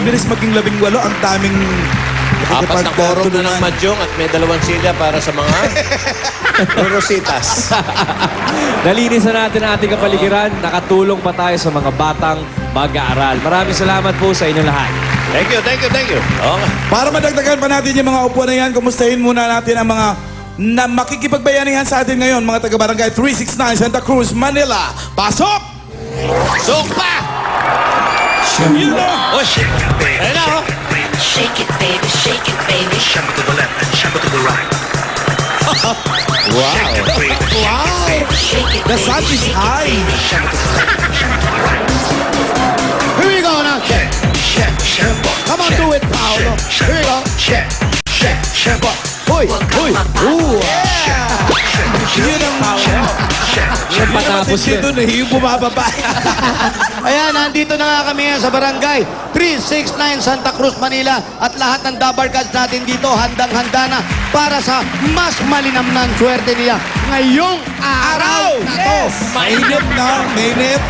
bilis maging 18. Ang daming Apat na korong na ng madyong at may 2 silya para sa mga rositas. Nalinis na natin ang ating kapaligiran. Nakatulong pa tayo sa mga batang mag-aaral. Maraming salamat po sa inyo lahat. Thank you, thank you, thank you. Oo nga. Para madagdagan pa natin yung mga upuan na yan, kumustahin muna natin ang mga na makikipagbayanihan sa atin ngayon, mga taga-barangay 369 Santa Cruz, Manila. Pasok! Sok pa! Yun na! Oh, shit. Ayun na, oh. Shake it, baby, shake it, baby. Shuffle to the left and shuffle to the right. Wow! The sun is high! Here we go now. Come on, do it, Paolo. Here we go. Hoy, hoy. Ooh. Yun ang Paolo. Yung patapos yun. Dito na yung bumababa. Ayan, nandito na nga kami sa barangay 369 Santa Cruz, Manila. At lahat ng Dabarkads natin dito, handang-handa na para sa mas malinamnan swerte niya ngayong araw na to. Mainit na, mainit.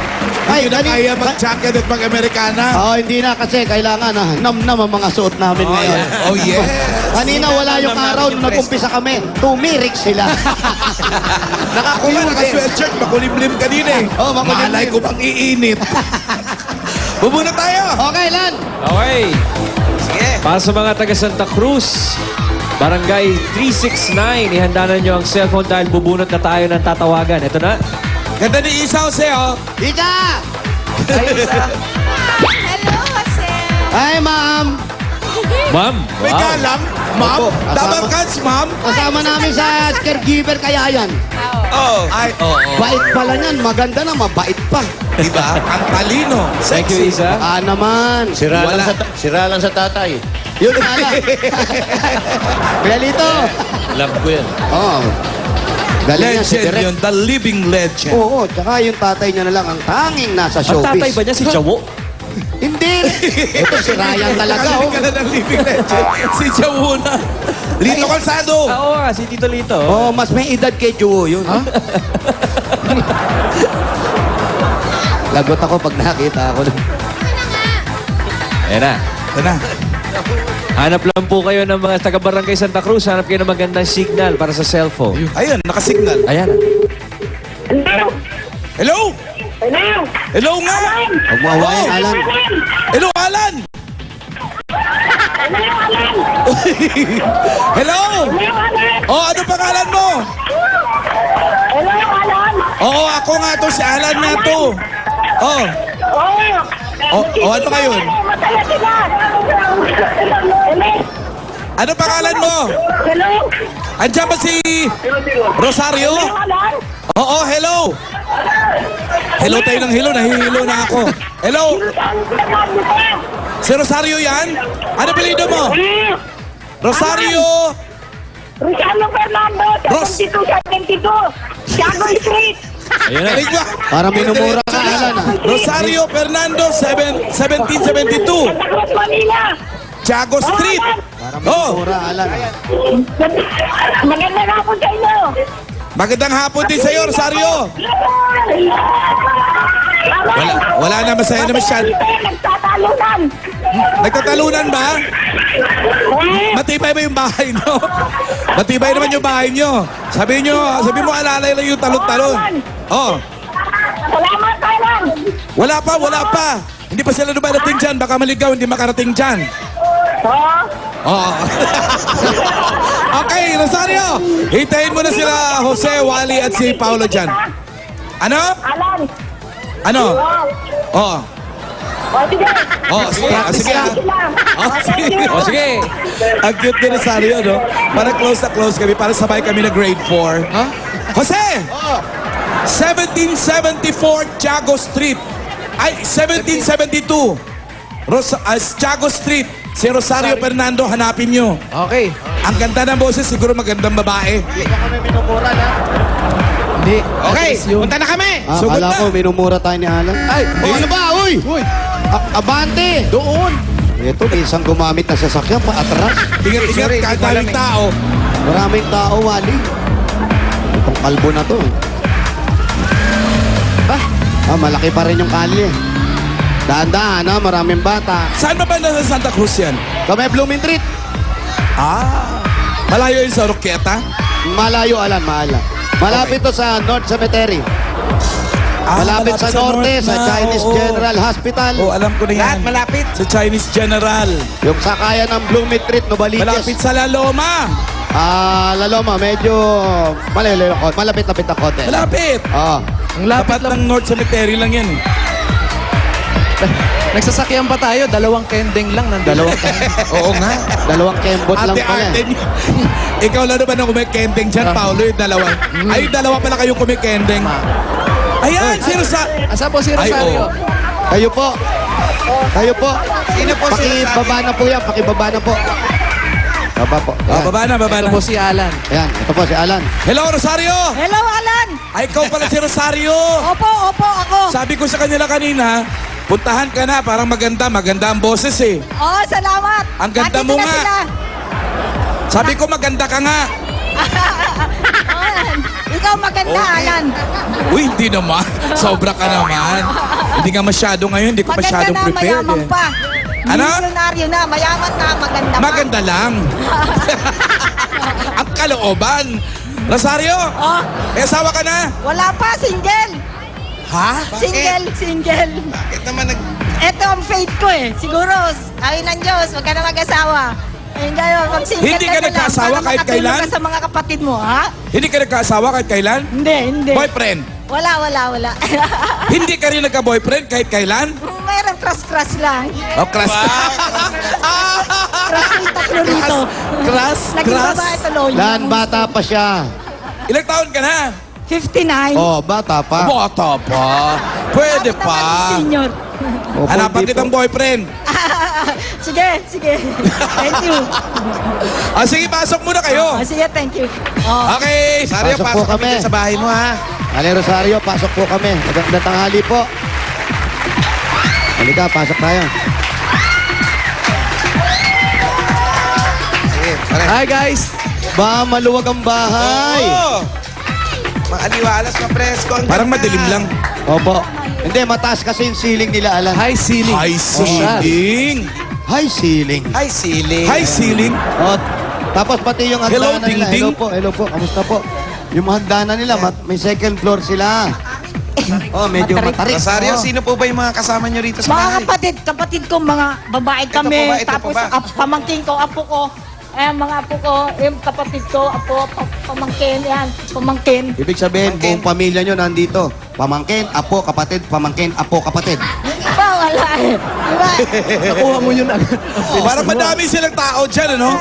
Ay, Hindi na dali- kaya mag-jacket at mag-Amerikana. Oh, hindi na kasi kailangan nam-nam ang mga suot namin ngayon. Oh, yes. Kanina wala yung araw nung nag-umpisa kami. Tumirik sila. Ako nga, naka-sweatshirt, makulimlim kanina eh. Oh, makulimlim. Malay ko bang iinit. Bubuna tayo! Okay, Lan. Okay. Para sa mga taga Santa Cruz, Barangay 369, ihanda na nyo ang cellphone dahil bubunot na tayo ng tatawagan. Ito na. Ganda ni Isa Jose, oh. Ika! Hello, Jose. Hi, ma'am. Ma'am. May kalam, ma'am. Opo, kasama- Dabarkads, ma'am. Kasama namin sa caregiver kaya yan. Oh. Ay, oo. Bait pala niyan. Maganda na, mabait pa. Diba? Ang talino. Thank you, Isa. Naman. Sira lang sa tatay. Yun na lang. Kaya Lito. Love ko yan. Oh. Galing yan si Legend Direk. yun. The living legend. Oo, tsaka yung tatay niya na lang ang tanging nasa Ang showbiz. tatay ba niya si Jawo? Hindi. Ito si Ryan talaga. Galing Oh. ka na ng living legend. Si Jawuna. Lito Calzado. Oo nga, si Tito Lito. Oh, mas may edad kay Joe yun. Lagot ako pag nakita ako. Ayan na. Ito na. Hanap lang po kayo ng mga taga-barangay Santa Cruz. Hanap kayo ng magandang signal para sa cellphone. Ayun, nakasignal. Ayan. Hello? Hello nga! Huwag mo awayan, Alan. Hello, Alan! Hello! Oh, ano pangalan mo? Hello, Alan. Oo, ako nga to, si Alan nga to. Oh, ano kayo? Masaya sila. Ano pangalan mo? Hello. Andiyan ba si Rosario? Alan. Oo, hello. Hello tayo ng hello, nahihilo na ako. Hello, si Rosario yan? Ano apelyido mo? Rosario! Ricano Fernando, Ros- 7272. Tiago Street. Ayan na. Galing ba? Para minumura ka, Alan. Rosario Fernando, 1772. Santa Cruz, Manila. Tiago Street. Para Oh, minumura, Alan. Magandang hapon sa inyo. magandang hapon din sa'yo, Rosario. Wala na, masaya na masyado. Nagtatalunan. Nagtatalunan ba? Matibay ba yung bahay nyo? Matibay naman yung bahay nyo. Sabi mo alalay lang yung talon-talon. Oh, Salamat, Thailand. wala pa. Hindi pa sila dumadating dyan. Baka maligaw, hindi makarating dyan. Oo. Okay, Rosario. Hintayin mo na sila Jose, Wally at si Paolo dyan. Ano? Alan. Ano? Oo. Sige. Sige. Sige. O sige. Ang cute ni Rosario, no? Para close na close kami, para sabay kami na grade 4. Huh? Jose! 1774 Tiago Street. Ay, 1772. Tiago Street. Si Rosario Fernando, hanapin nyo. Okay. Ang ganda ng boses, siguro magandang babae. Hindi ka kami minumura na. Hindi. Okay, punta na kami. Sugod Akala na. ko minumura tayo ni Alan. Ay, ano ba? Uy! Abante! Doon. Ito, may isang gumamit na sasakyan pa atras. Ingat-ingat ka, daming tao. Maraming tao, Wally. Itong kalbo na to. Malaki pa rin yung kalye. Dahan-dahan, maraming bata. Saan ba banda sa Santa Cruz yan? Kami Blooming Treat. Malayo yun sa Roqueta? Malayo, Alan, Malapit to sa North Cemetery. Malapit sa norte, sa Chinese General Hospital. Alam ko na yan. Lahat malapit. Sa Chinese General. Yung sakayan ng Blooming Treat, Novaliches. Malapit sa La Loma. Laloma, medyo malayo. Malapit-lapit na konti. Malapit. Ang lapit Tapat ng North Cemetery lang yan. Nagsasakyan pa tayo, 2 kendeng lang nandun. Oo nga. 2 kembot lang pala. Ate, ikaw lang naman ang kumikending dyan, Paolo, yung 2. Ay, 2 pala kayong kumikending. Ayan, si Rosario. Asa po si Rosario? Kayo po. Sino po si Pakibaba na po yan, pakibaba na po. Baba po. Baba na. Ito po si Alan. Ayan, ito po si Alan. Hello, Rosario. Hello, Alan! Ay, ikaw pala si Rosario. Opo, ako. Sabi ko sa kanila kanina, puntahan ka na, parang maganda ang boses eh. Oh, salamat. Ang ganda mo Nandito na nga. sila. Sabi ko maganda ka nga. Alan, ikaw maganda, Alan. Uy, hindi naman. Sobra ka naman. Hindi nga masyado ngayon, hindi ko Maganda masyadong na, prepared mayaman eh. pa. Ano? Milyonaryo na, mayaman na, maganda pa. Maganda lang. Ang kalooban. Rosario, may asawa ka na? Wala pa, single. Ha? Single. Bakit naman Ito ang fate ko eh. Siguro, ayun ng Diyos, wag ka na mag-asawa. Ayun kayo, pag single Hindi ka na lang, nagkaasawa para kahit makatulong kailan? ka sa mga kapatid mo, ha? Hindi ka nagkaasawa kahit kailan? Hindi. Boyfriend? Wala. Hindi ka rin nagka-boyfriend kahit kailan? Mayroong crush lang. Oh, crush. Crush yung tatlo rito. Naging babae tuloy. Lan, bata pa siya. Ilang taon ka na? 59. Bata pa. Bata pa. Pwede Lapit naman pa. yung senior. Hanapan kitang boyfriend. Sige. Thank you. Sige, pasok muna kayo. Sige, thank you. Okay. Rosario, Pasok po pasok kami. kami sa bahay mo, ha? Ale Rosario, pasok po kami. Magandang tanghali po. Halika, pasok tayo. Hi, guys! Maluwag ang bahay. Maaliwalas, mapresko. Parang madilim lang. Opo. Hindi, mataas kasi yung ceiling nila, Alan. High ceiling. High ceiling. High ceiling. High ceiling. High ceiling. Tapos pati yung Hello, hagdanan nila. ding-ding. Hello po. Kamusta po? Yung hagdanan nila, may second floor sila. Medyo matarik. Rosario, sino po ba yung mga kasama nyo rito sa bahay? Mga kapatid ko, mga babae kami. po ba? Ito Tapos po ba? pamangkin ko, apo ko. Mga apo ko, yung kapatid ko, apo, pamangkin, yan. Pamangkin. Ibig sabihin, buong pamilya nyo nandito. Pamangkin, apo, kapatid, pamangkin, apo, kapatid. Wala eh. Diba? Nakuha mo yun agad. Parang madami silang tao dyan, ano?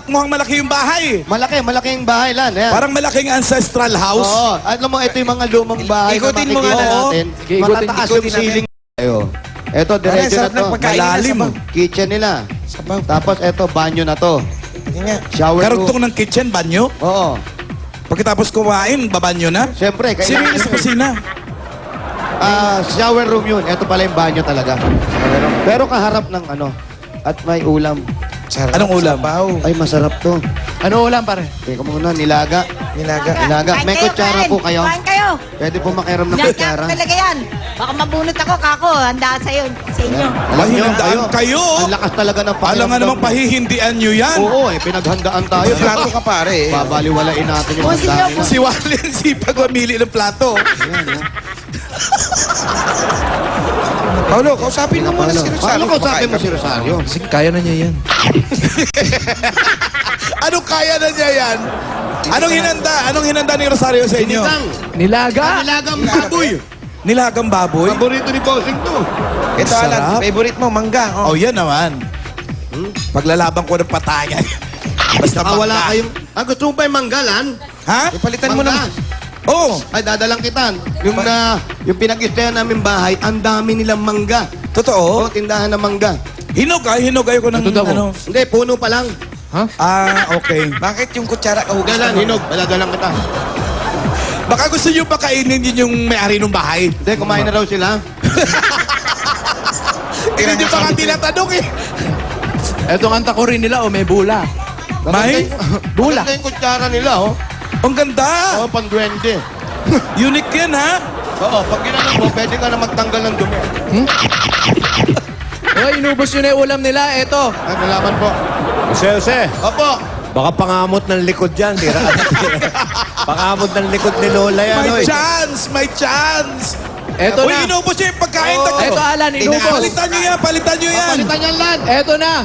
Mukhang malaki yung bahay. Malaking bahay lan. Ayan. Parang malaking ancestral house. Oo. Alam mo, ito yung mga lumang bahay Ikutin na mo nga makikita na. natin. Sige, Matataas yung ikutin natin. ceiling. Ito, diretso na sarap to. ng pagkain nila, Malalim. sabaw. Kitchen nila. Tapos ito, banyo na to. Shower room. Karugtong ng kitchen, banyo. Oo. Pagkatapos kumain, babanyo na. Siyempre, Sino yung sa kusina? shower room yun. Ito pala yung banyo talaga. Pero kaharap ng ano. At may ulam. Anong ulam? Ay, masarap to. Ano ulam, pare? Teka muna, nilaga. Nilaga. May kutsara po kayo. Kain kayo. Pwede po makiram ng Yan kutsara. talaga yan. Baka mabunot ako, kako. Handa sa inyo. Alam nyo, Pahinandaan kayo. Ang lakas talaga ng pakiramdam. Alam nga namang pahihindian nyo yan. Oo, pinaghandaan tayo. Plato ka, pare. Babaliwalain natin yung O, sige, handaan nila. Si Wally ang sipag mamili ng plato. Paulo, kausapin mo muna si Rosario. Paano kausapin mo si Rosario? Sige, kaya na niya yan. Anong kaya na niya yan? Anong hinanda? Anong hinanda ni Rosario sa inyo? Nilaga. Nilagang baboy. Nilagang baboy? Paborito ni Bossing to. Ito, Alan, favorite mo, mangga. Oh, yan naman. Paglalaban ko ng patayan. Basta Wala bangka. kayong... gusto mo ba yung manggalan? Ha? Ipalitan mo naman. Oo. Ay, dadalang kitan. Yung pinag-istayan namin bahay, ang dami nilang mangga. Totoo? Tindahan ng mangga. Hinog ayoko ng ano. Hindi, puno pa lang. Okay. Bakit yung kutsara kahugas Dalan, hinog. Dadalang kita. Baka gusto nyo pa kainin yun yung may-ari ng bahay. Hindi, kumain na raw sila. Hindi pa nga tinatanong eh. Etong antakurin nila, may bula. May? Bula. Maganda yung kutsara nila, oh. Ang ganda. Oo, pang-duwende. Unique yan, ha? Oo, pag ginanong mo, pwede ka na magtanggal ng dumi. Inubos yun na yung ulam nila. Eto. Ay, nalaman po. Jose. Opo. Baka pangamot ng likod dyan. Tira. Pangamot ng likod ni Lola yan. May oy. chance! May chance! Eto Uy, na. inubos niyo yung pagkain. Eto, Alan, inubos. Palitan niyo yan, palitan niyo yan. Palitan yan, Lan. Eto na.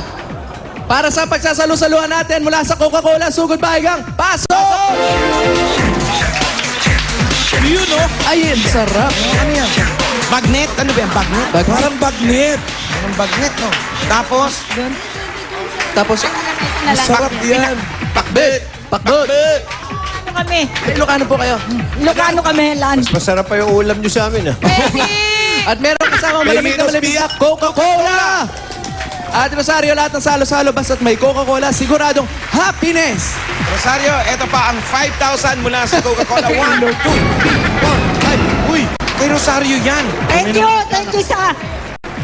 Para sa pagsasalo-saluhan natin mula sa Coca-Cola, Sugod Bahigang, pasok! Yun, no? Ay, ang sarap. Ano yan? Bagnet? Ano ba yan? Bagnet? Parang bagnet. Parang bagnet, no? Tapos? Tapos, sarap yan. Pakbet! Pakbet! Ano kami? Ilocano po kayo. Ilocano kami, Lan. Masarap pa yung ulam nyo sa amin. At meron kasama malamig na malamig na Coca-Cola! At Rosario, lahat ng salo-salo basta't may Coca-Cola, siguradong happiness! Rosario, eto pa ang 5,000 mula sa Coca-Cola. 1, 2, 4, 5. Uy, kay Rosario yan. Thank you sa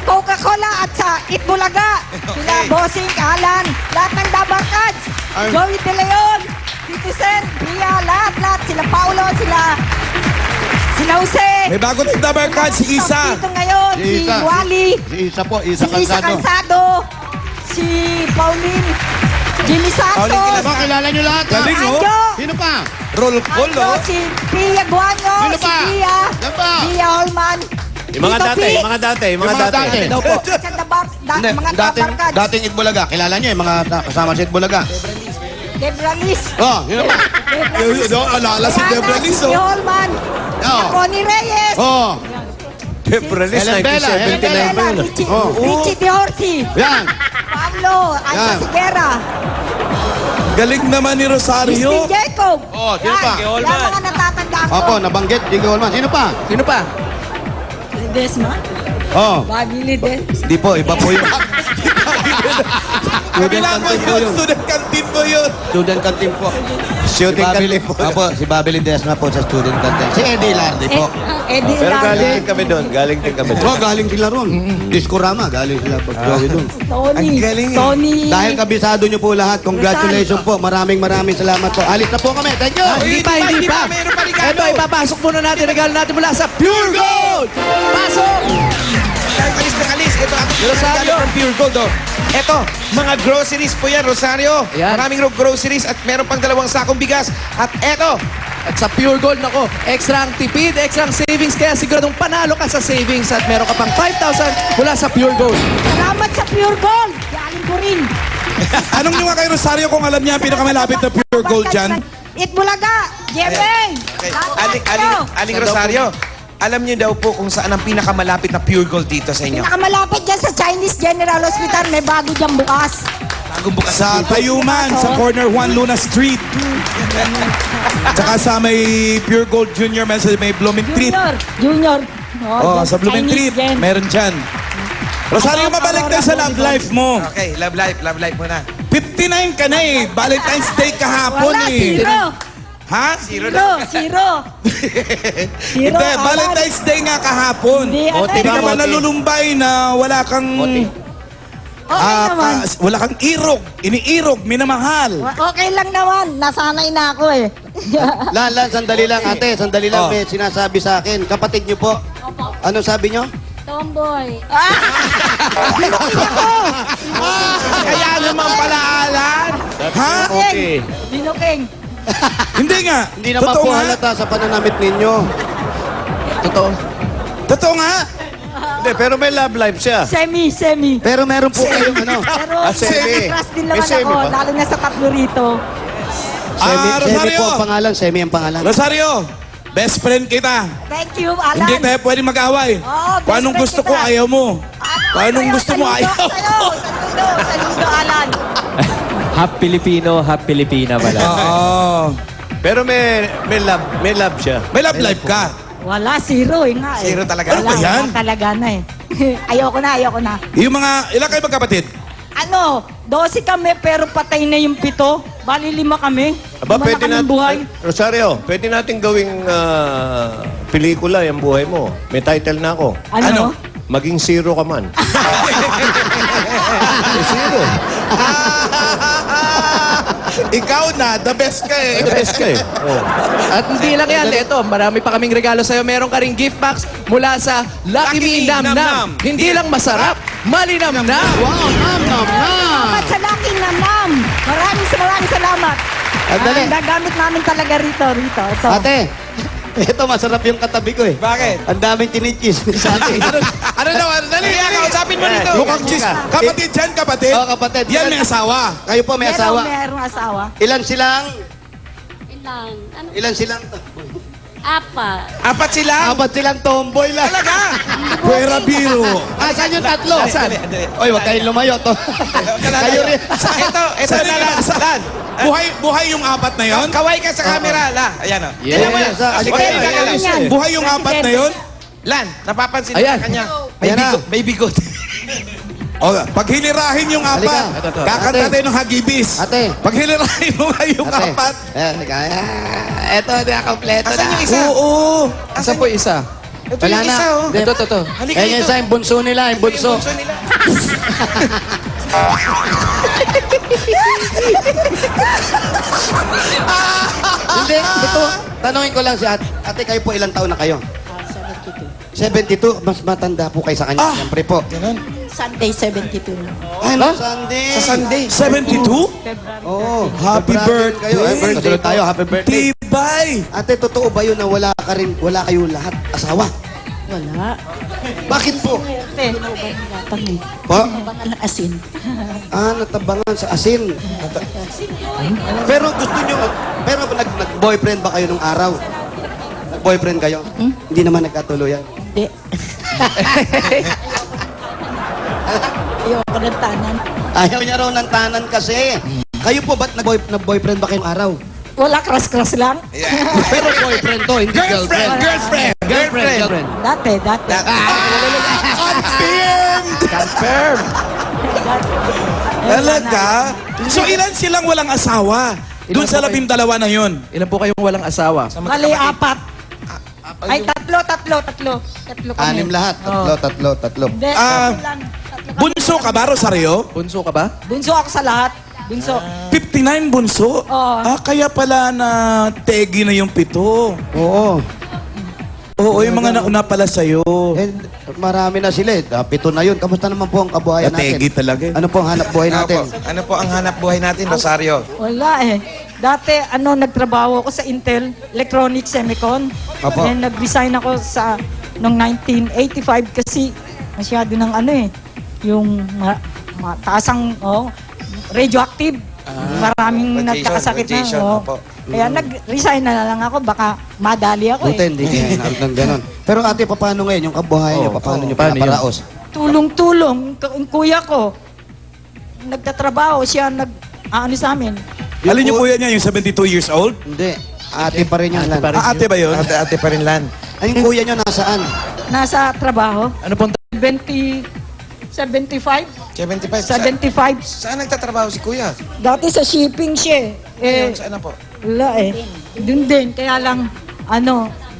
Coca-Cola at sa Itbulaga. Sila Bossing, Alan, lahat ng Dabarkads. Joey De Leon, Tito Sen, Pia, lahat. Sila Paulo, sila Jose. May bago ng Dabar Card, si Isa. Dito ngayon, si Wally. Si Isa po, Isa Si Isa Calzado, si Pauline, Jimmy Santos, Kilala nyo lahat, ha? Galing, no? Anjo, Sino pa? Roll call, Anjo, no? si Pia Guanyo, Sino si pa? Pia, Sino pa? Pia Holman, Yung mga Tito dati, P, yung mga dati. Daw po. sa mga Dabarkads, Dating Itbulaga. Kilala nyo yung mga kasama sa Itbulaga. Debra Liz, Oh, yun pa. Alala si Debra Liz, si oh. Holman, Oh. Connie Reyes, Oh, Debralis, Helen Bella, 1979 Helen pa Bella, yun. Richie Diorsi, yan. Pablo, Anja Yan. Sigera, Galing naman ni Rosario. Christine Jacob. Oh, sino pa? Yan mga natatandaan ko. Opo, nabanggit. Hindi ko Sino pa? Sino pa? Desma, Oh, Bagili Des. di po. Iba po yun. Kabila mo yun, student canteen mo yun. Student canteen po. Shooting Babili kantin po. Opo, si Babylin Desma po sa student canteen. Si Eddie Lardy po. Eddie Pero galing Larde, din kami doon. Galing din kami doon. Oh, galing sila ron. Discorama, galing sila po. Doon. Tony, Dahil kabisado nyo po lahat, congratulations po. Maraming salamat po. Alis na po kami. Thank you. Hindi pa. Meron pa regalo. Ito, ipapasok muna natin. Regalo natin mula sa Pure Gold! Pasok! Alis na alis. Ito ang Rosario. Pure Gold. Oh. Ito, mga groceries po yan, Rosario. Ayan. Maraming groceries at meron pang 2 sakong bigas. At eto, At sa Pure Gold, nako, extra ang tipid, extra ang savings, kaya siguradong panalo ka sa savings at meron ka pang 5,000 mula sa Pure Gold. salamat sa Pure Gold. Galing ko rin. Anong nyo nga kay Rosario kung alam niya ang pinakamalapit na pure gold dyan? Itbulaga, Jemeng. Aling Rosario, alam niyo daw po kung saan ang pinakamalapit na Pure Gold dito sa inyo. Pinakamalapit dyan sa Chinese General Hospital. May bago dyan bukas. Bagong bukas Sa Tayuman, sa corner 1 Luna Street. Tsaka sa may Pure Gold Junior, may Blooming Treat. Junior. Oh, sa Blooming Treat, meron dyan. Rosario, mabalik tayo sa love life mo. Okay, love life muna. 59 ka na eh. Valentine's Day kahapon Wala, eh. zero. Ha? Zero. Hindi, Alan. Valentine's Day nga kahapon. Hindi, ano Hindi ka ba Moti. nalulumbay na wala kang... Okay naman. wala kang irog. Iniirog, minamahal. Okay lang naman. Nasanay na ako eh. Lan, sandali lang ate, sandali lang. Oh. May sinasabi sa akin. Kapatid niyo po. Ano sabi niyo? Tomboy. Kaya naman pala, Alan. Ha? Okay. Binuking. Hindi nga. Hindi naman Totoo po nga. halata sa pananamit ninyo. Totoo. Totoo nga. Hindi, pero may love life siya. Semi. Pero meron po kayong ano. Pero semi. crush din May naman semi ako. ba? Lalo na sa tatlo rito. Semi Rosario. po ang pangalan, Semi ang pangalan. Rosario, best friend kita. Thank you, Alan. Hindi tayo pwede mag-away. Oo, best Kung anong friend gusto ko, kita. ayaw mo. Kung anong gusto mo, ayaw ko. Saludo, Alan. Half Filipino, half Pilipina pala. Oo. Pero may love siya. May love life ka. Wala, zero eh nga eh. Zero talaga? Ano ba yan? Wala talaga na eh. ayoko na. Yung mga, ilan kayo magkapatid? 12 kami pero patay na yung 7. Bali 5 kami. Aba, Lima na pwede kaming natin, buhay. Rosario, pwede natin gawing pelikula yung buhay mo. May title na ako. Ano? Maging zero ka man. Zero. Ikaw na, the best ka eh. The best ka eh. Oh. At hindi lang yan. Ito, marami pa kaming regalo sa'yo. Meron ka ring gift box mula sa Lucky Me Nam Nam. Hindi lang masarap, malinam na. Wow, nam. Salamat sa Lucky aking nanam. Maraming salamat. Andali. Ang gagamit namin talaga rito. Ito. Ate, ito masarap yung katabi ko eh. Bakit? Ang daming tinichis sa atin. Ano daw? Dali, kausapin mo dito. Mukhang cheese. Kapatid dyan, kapatid. Oo, kapatid. Yan may asawa. Kayo po may asawa. Merong asawa. Ilan silang? Ilan? Ano? Ilan silang? Apat sila. Apat silang tomboy lang. Talaga? Puwera biro. Asan yung tatlo? Asan? Oy, wag kayong lumayo to. Kayo rin. Ito na lang. Buhay yung apat na yon? Kaway ka sa camera, La. Ayan o. Buhay yung apat na yon? Lan, napapansin Ayan. sa kanya. Ayan na. May bigot. O, pag hilirahin yung apat, Halika. kakanta Ate. tayo ng hagibis. Ate. Pag hilirahin mo nga yung Ate. apat. Eto, na kompleto Asan na. yung isa? Oo. Asa po isa? Ito Wala yung na. isa, oh. Ito. Halika Ayan yung dito. isa, yung bunso nila, yung bunso. Bunso nila. Hindi, ito. Tanungin ko lang si ate. Ate, kayo po ilang taon na kayo? 72. Mas matanda po kayo sa kanya. Siyempre po. Sunday, 72. Ay, no, Sunday. Sa Sunday. 72? Oh, Happy birthday. Kayo. Happy birthday tayo. Happy birthday. Tibay. Ate, totoo ba yun na wala kayo lahat asawa? Wala. Bakit po? Kasi, nauban eh. Po? Bangal ng asin. Natabangan sa asin. Pero gusto nyo, nag-boyfriend ba kayo nung araw? Nag-boyfriend kayo? Hindi naman nagkatuluyan. Hindi. Ayoko ng tanan. Ayaw niya raw ng tanan kasi. Kayo po, ba't nag-boyfriend ba kayong araw? Wala, kras-kras lang. Pero boyfriend to, hindi girlfriend. Girlfriend. Dati. Confirmed. Talaga? So ilan silang walang asawa? Doon sa 12 na yun. Ilan po kayong walang asawa? Mali, 4. Ay, tatlo. Tatlo kami. Anim lahat. Tatlo. Hindi, Ah, tatlo lang. Bunso ka ba, Rosario? Bunso ka ba? Bunso ako sa lahat. Bunso. 59 bunso? Oo. Kaya pala na tegi na yung 7. Oo. Oo, yung mga nauna pala sa'yo. Eh, marami na sila eh. 7 na yun. Kamusta naman po ang kabuhayan natin? Tegi talaga eh. Ano po ang hanap buhay natin? Ano po ang hanap buhay natin, Rosario? Wala eh. Dati, nagtrabaho ako sa Intel Electronics Semicon. Apo. Then, nag-resign ako sa noong 1985 kasi masyado ng yung mataasang radioactive. Maraming nagkakasakit na. radiation, Oh. opo. Kaya nag-resign na lang ako. Baka madali ako Buti, hindi kayo ng ganun. Pero ate, paano ngayon? Yung kabuhayan nyo, paano nyo paano pinaparaos? Tulong-tulong. Yung kuya ko, nagtatrabaho siya, sa amin. Alin yung kuya niya, yung 72 years old? Hindi. Ate pa rin yung lan. Ate ba yun? Ate pa rin, Lan. Ay, yung kuya nyo nasaan? Nasa trabaho. Ano pong 75? 75. 75. Saan nagtatrabaho si Kuya? Dati sa shipping siya eh. Saan na po? Wala eh. Doon din. Kaya lang,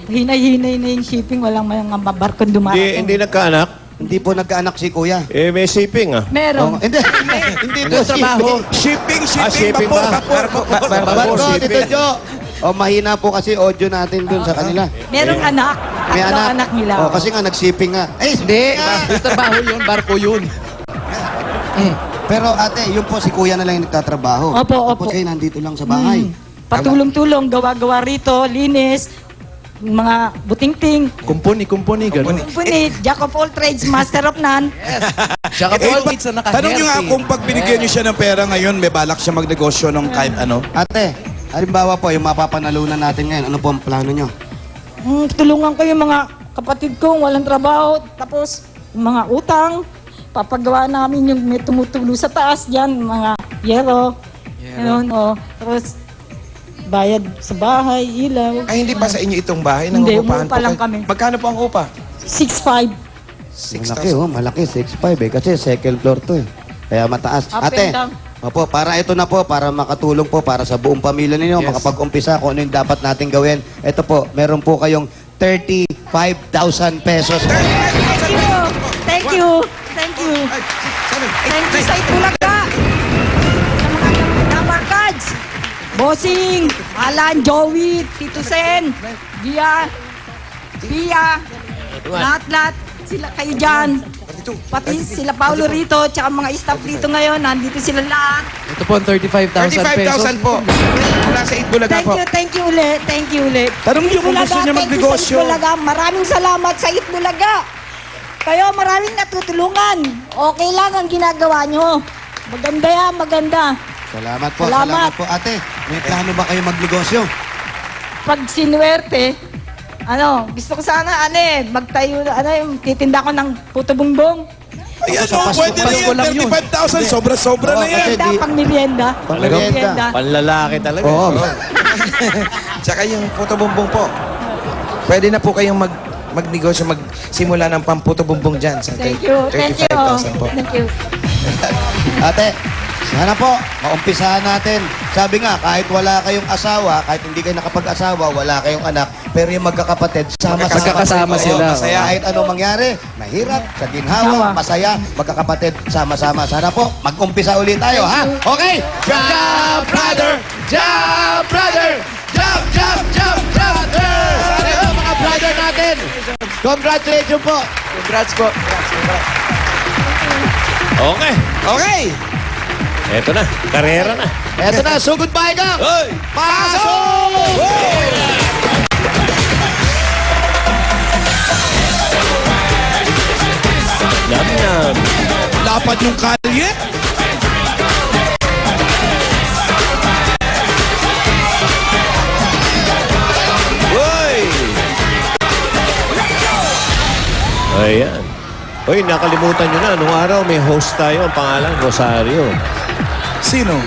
hinay-hinay na yung shipping. Walang mga barkong dumarating. Hindi nagkaanak? Hindi po nagkaanak si kuya. May shipping ah. Meron. Hindi. Hindi po trabaho. Shipping, shipping ba? Barko, Tito Jo. Mahina po kasi audio natin dun sa kanila. Merong anak. May Tatlo anak. anak nila. Kasi nga nag-shipping nga. Hindi. Yung trabaho yun, barko yun. Pero ate, yun po si kuya na lang yung nagtatrabaho. Opo. Tapos kayo nandito lang sa bahay. Patulong-tulong, gawa-gawa rito, linis, mga butingting. Kumpuni, gano'n. Kumpuni, jack of all trades, master of none. Tsaka po, pizza na Tanong nyo nga kung pag binigyan nyo siya ng pera ngayon, may balak siya magnegosyo ng kahit ano. Ate, halimbawa po, yung mapapanalunan natin ngayon, ano po ang plano nyo? Tulungan ko yung mga kapatid kong walang trabaho, tapos yung mga utang, papagawa namin yung may tumutulo sa taas dyan, mga yero. Yun, tapos bayad sa bahay, ilaw. Ay, hindi pa sa inyo itong bahay? Hindi, Nangungupahan umupa po lang kayo? kami. Magkano po ang upa? 6'5". Malaki, 6'5" eh. Kasi second floor to eh. Kaya mataas. Up Ate, and down. opo, para ito na po, para makatulong po, para sa buong pamilya ninyo, makapag-umpisa kung ano yung dapat natin gawin. Ito po, meron po kayong 35,000 pesos. Thank you. Thank you sa Itbulaga. Sa mga number cards. Bossing, Alan, Joey, Tito Sen, Gia, Pia, lahat-lahat sila kayo dyan. Pati sila Paulo rito, tsaka mga staff dito ngayon, nandito sila lahat. Ito po ang 35,000 pesos. 35,000 po. Mula sa Itbulaga po. Thank you ulit, thank you ulit. Tanong niyo kung gusto niya magnegosyo. Itbulaga, maraming salamat sa Itbulaga. Kayo maraming natutulungan. Okay lang ang ginagawa nyo. Maganda yan, maganda. Salamat po, Salamat. salamat po. Ate, may plano ba kayo magnegosyo? Pag sinuwerte, gusto ko sana, magtayo, titinda ko ng puto bongbong. Ayan, pwede na yan. 35,000. Sobra-sobra na yan. Merienda, pang merienda. Pang-merienda. Panlalaki talaga. Oo. Tsaka yung puto bumbong po. Pwede na po kayong magnegosyo, magsimula ng pamputo bumbong dyan. Sa Thank you, thank you. 35,000 po. Thank you. Ate, sana po, maumpisahan natin. Sabi nga, kahit wala kayong asawa, kahit hindi kayo nakapag-asawa, wala kayong anak, pero yung magkakapatid, Magkakasama sila. Masaya. Kahit anong mangyari, mahirap, sa ginhawa, masaya, magkakapatid, sama-sama. Sana po, mag-umpisa ulit tayo, ha? Okay? Jump, brother! Jump, brother! Jump, jump, jump, brother! Sana ito mga brother natin. Congratulations po. Congrats po. Okay. Okay! Eto na. Karera na. Eto na, so goodbye ka. Hoy! Pasok! Nam-nam. Lapad yung kalye. Hoy! Ayan. Hoy, nakalimutan nyo na. Nung araw may host tayo. Ang pangalan, Rosario. Sino?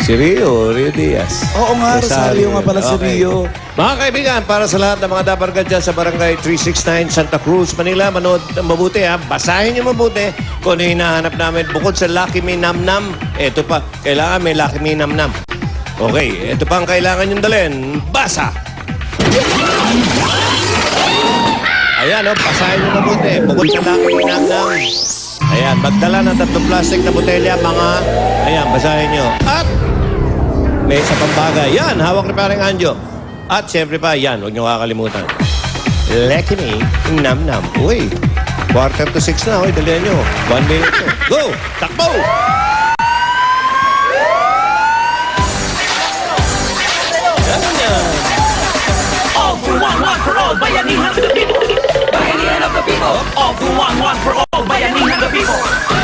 Si Rio Diaz. Oo nga, Rosario nga pala si Okay. Rio. Mga kaibigan, para sa lahat ng mga dabarkad dyan sa Barangay 369, Santa Cruz, Manila, manood mabuti ha. Basahin niyo mabuti kung ano yung hinahanap namin. Bukod sa Lucky Me Nam Nam, eto pa, kailangan may Lucky Me Nam Nam. Okay, eto pa ang kailangan yung dalhin. Basa! Ayan, basahin niyo mabuti. Bukod sa Lucky Me Nam Nam. Ayan, magdala ng 3 plastic na botelya, mga... Ayan, basahin niyo. At may isa pang bagay. Yan, hawak ni parang Anjo. At siyempre pa, yan, huwag niyo kakalimutan. Lucky Me, Nam Nam. Uy, 5:45 na. Uy, dalihan niyo. 1 minute to. Go! Takbo! All for one for all, bayanihan of the people. Bayanihan of the people. All for one for all, bayanihan of the people.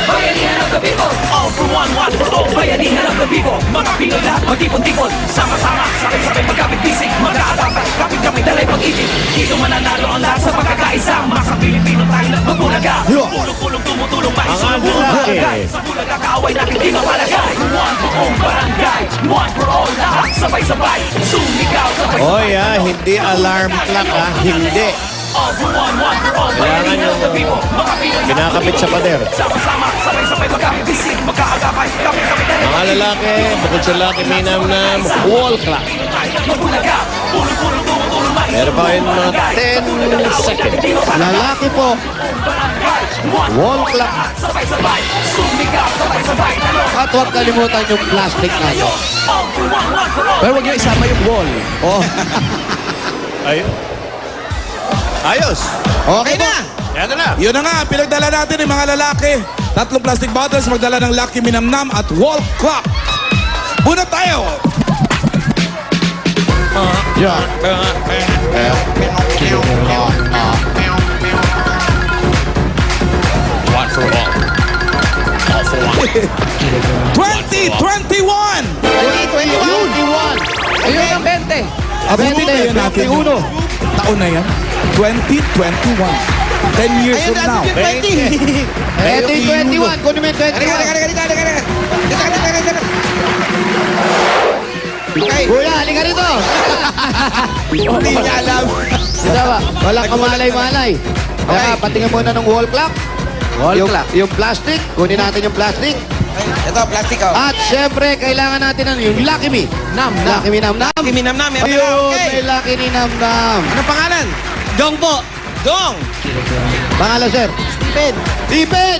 Bayanihan of the people. All for one for all, bayanihan of the people. Mga Pinoy lahat magtipon-tipon. Sama-sama, sabay-sabay magkapit-bisig. Magkaagapay, kapit-kapit dalay pag-ibig. Dito mananalo ang lahat sa pagkakaisa. Mga Pilipino tayo na magbulaga. Pulong-pulong tumutulong pa Mga lalaki. Sa bulaga kaaway natin di mapalagay. One for all barangay. One for all lahat. Sabay-sabay. Sumigaw sabay-sabay. Hoy, hindi alarm clock, ha? Hindi. All for all, Kailangan yung kinakabit sa pader. sama-sama, sabay-sabay magkakabisig, magkaagapay, kapit-kapit tayo. Mga lalaki, bukod sa Lucky Me Nam Nam, wall clock. Mabulaga, pulong-pulong tumutulong mais. Meron pa kayong mga 10 seconds. Lalaki po. Wall clock. Sabay-sabay, sumigaw, sabay-sabay, talong. At huwag kalimutan yung plastic na yun. All for all. Pero huwag niyo isama yung wall. Oh. Ayun. Ayos. Okay na. Eto na. Yun na nga, pinagdala natin yung mga lalaki. 3 plastic bottles, magdala ng Lucky Me Nam Nam at wall clock. Bunot tayo! One for all. All for one. 2021! 2021! Ayun ang 20. Abutin na yun natin. Taon na yan. 2021. 10 years from now. Ito yung 21. Kunin mo yung 21. Kuya, halika rito. Hindi niya alam. Walang kamalay-malay. Kaya patingin muna ng wall clock. Yung plastic. Kunin natin yung plastic. Ito, plastic oh. At syempre, kailangan natin yung Lucky Me. Lucky Me Nam Nam. Lucky Me Nam Nam. Ayun, may Lucky Me Nam Nam. Anong pangalan? Dong po. Dong! Pangalan, sir? Stephen. Stephen!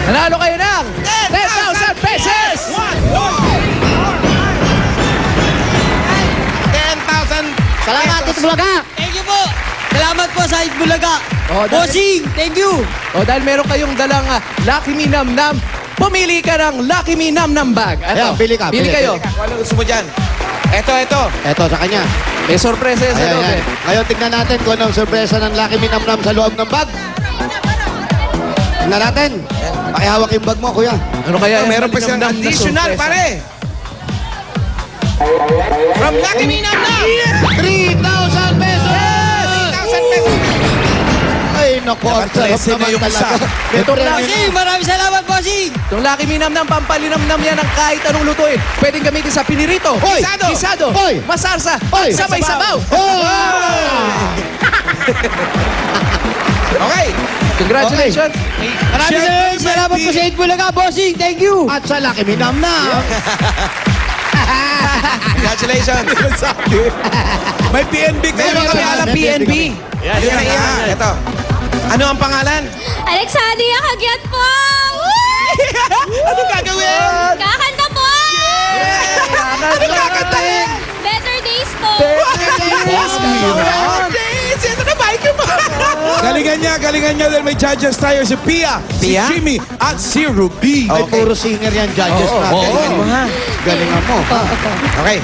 Nanalo kayo ng 10,000 pesos! 10,000 Salamat, Itbulaga! Thank you po. Salamat po sa Itbulaga. Oh, Bossing! Thank you! O, dahil meron kayong dalang Lucky Me Nam Nam, pumili ka ng Lucky Me Nam Nam bag. Ayan, pili ka, Pili pili, kayo. pili Kung ano gusto mo dyan? Ito. Eto, sa kanya. May sorpresa yan sa Ayan, loob ayan. eh. Ngayon, tignan natin kung anong sorpresa ng Lucky Me Nam Nam sa loob ng bag. Tignan natin. Pakihawak yung bag mo, kuya. Ano kaya yan? Meron pa siyang Nam Nam na additional, sorpresa? pare. From Lucky Me Nam Nam. 3,000 pesos! 3,000 pesos. Ay, naku, ang sarap Nakatrese na naman yung talaga. isa. Itong Lucky, maraming salamat, Bossing! Itong Lucky Me Nam Nam, pampalinamnam yan ng kahit anong lutuin. Pwedeng gamitin sa pinirito, Hoy! gisado, Hoy! masarsa, Hoy! at sabay sabaw. Okay. Congratulations! Maraming salamat po sa Itbulaga, Bossing. Thank you. At sa Lucky Me Nam Nam. Congratulations. May PNB kayo. Meron kami alam May PNB. Yan, yan, yan. Ito. Ano ang pangalan? Alexandria Kagyat po! Ano gagawin? Kakanta po! Ano kakantahin? Better Days po! Ito na microphone. Galingan niya dahil may judges tayo si Pia, si Pia? Jimmy, at si Ruby. Ay, puro singer yan, judges natin. Galingan mo. Okay.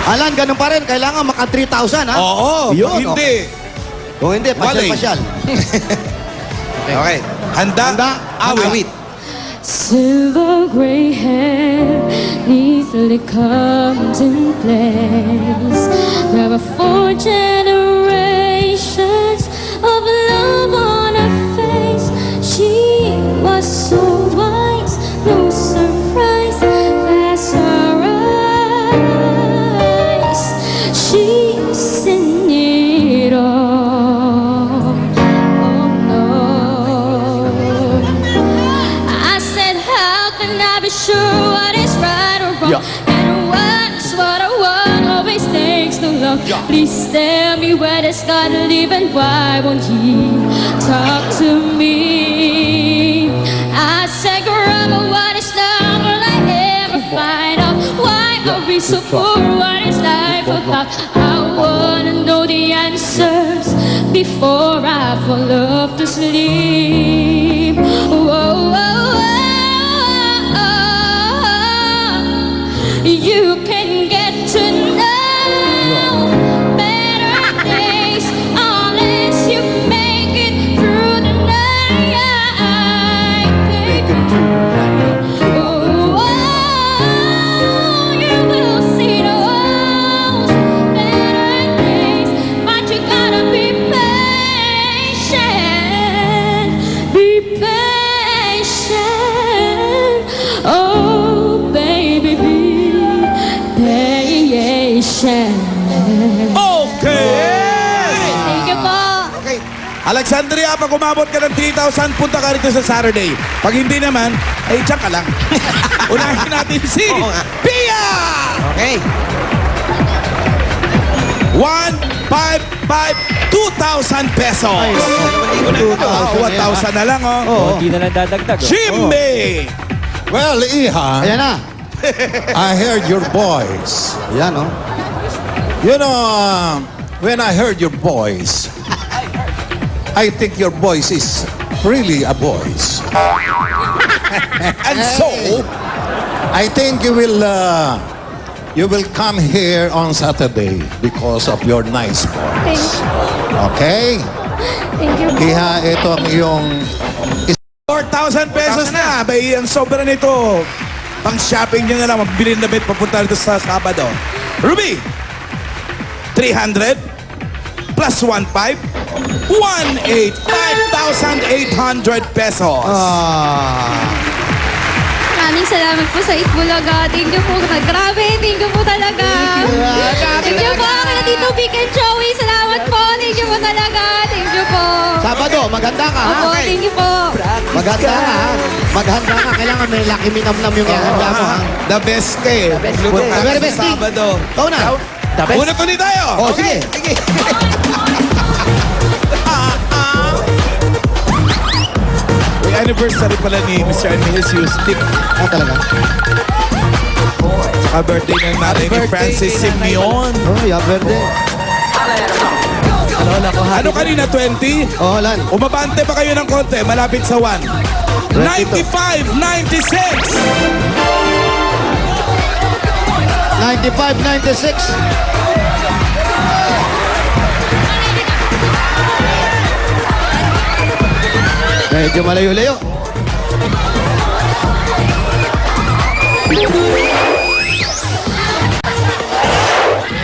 Alan, ganun pa rin. Kailangan maka 3,000, ha? Oo, Yun, pag hindi. Kung hindi, pasyal-pasyal. Okay. Handa? Handa? Awit. Silver gray hair neatly comes in place. There were 4 generations of love on her face. She was so wise, no surprise. That's her eyes. She's seen it all. Oh no. I said, how can I be sure what is right or wrong? And what's what I want always takes too long. Please tell me where this got to live and why won't you talk to me? I said, Grandma, what is love? Will I ever find out? Why are we so poor? What is life about? I wanna know the answers before I fall off to sleep. Whoa, whoa, whoa. You can get to know better days unless you make it through the night. Oh, you will see those better days, but you gotta be patient. Be patient. Oh, baby, be patient. Okay! Thank you po. Okay. Alexandria, pag umabot ka ng 3,000, punta ka rito sa Saturday. Pag hindi naman, ay tiyan ka lang. Unahin natin si Oo nga. Pia! Okay. 2,000 pesos. Ah, 1,000 na lang, oh. Hindi na lang dadagdag. Jimmy! Well, Iha, Ayan na. I heard your voice. Ayan, oh. You know, when I heard your voice, I think your voice is really a voice. And so, I think you will come here on Saturday because of your nice voice. Okay? Thank you. Iha, ito ang iyong 4,000 pesos na. Bay, ang sobra nito. Pang shopping nyo na lang. Mabili na bet papunta dito sa Sabado. Ruby! 300 plus 1,500 5,800 pesos. Maraming salamat po sa Itbulaga. Thank you po. Grabe, thank you po talaga. Thank you po. Kaya Tito Vic and Joey, salamat po. Thank you po talaga. Thank you po. Sabado, maganda ka, ha? Opo, thank you po. Maganda ka, ha? Maghanda ka. Kailangan may Lucky Me Nam Nam yung ihanda mo, ha? The best ka eh. Magluto ka Very sa best thing. Sabado. Ikaw na. Una tuloy tayo. Oh, sige. May anniversary pala ni Mr. and Mrs. Yustik. Ah, talaga? Saka birthday ng natin ni Francis Simeon. Oh, yeah, verde. Lola ko, happy Ano kanina, 20? Oh, Lan. Umabante pa kayo ng konti, malapit sa 1. 95, 96! 95, 96. Medyo malayo-layo.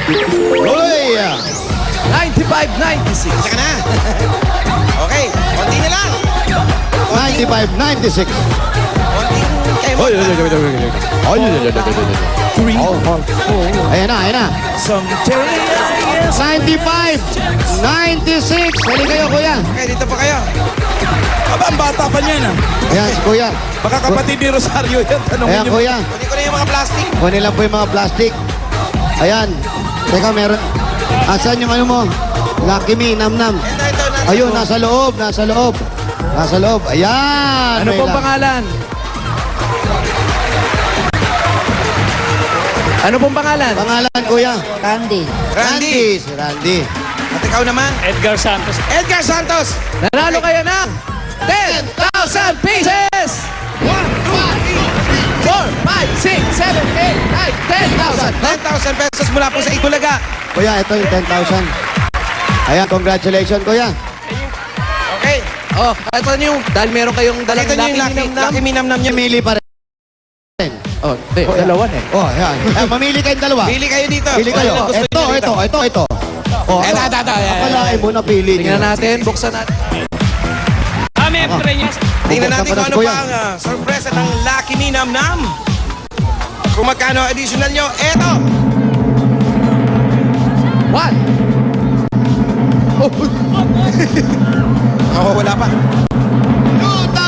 Uy! 95, 96. Saka na. Okay, konti na lang. 95, 96. Konting kayo. Ayan na, ayan na. 95, 96. Hali kayo, kuya. Okay, dito pa kayo. Aba, ang bata pa niyan, ah. Ayan, si kuya. Baka kapatid ni Rosario yan, tanongin Ayan, niyo. kuya. Kunin ko na yung mga plastic. Kunin lang po yung mga plastic. Ayan. Teka, meron. Asan yung ano mo? Lucky Me, nam-nam. Ayun, nasa loob, nasa loob. Nasa loob. Ayan. Ano may pong lang. pangalan? Ano pong pangalan? Pangalan, kuya? Candy. Randy. Si Randy. At ikaw naman? Edgar Santos. Edgar Santos. Nanalo kayo ng 10,000 pieces! 1, 2, 3, 4, 5, 6, 7, 8, 9, 10,000. 10,000 pesos mula po sa Itbulaga. Kuya, ito yung 10,000. Ayan, congratulations, kuya. Okay. Oh, ito yung, dahil meron kayong dalang Nakita niyo yung Lucky Me Nam Nam niya. Mili pa rin. Oh, dalawa na eh. Oh, ayan. Mamili kayong dalawa. Pili kayo dito. Pili kayo. Ano gusto Ito, niyo dito? ito. Oh, Eto. akalain mo na pili niyo. Tingnan natin, buksan natin. Kami, premium. Tingnan natin Buksan pa kung na si ano kuya. pa ang sorpresa ng Lucky Me Nam Nam. Kung magkano additional nyo, eto. 1. Oh, wala pa.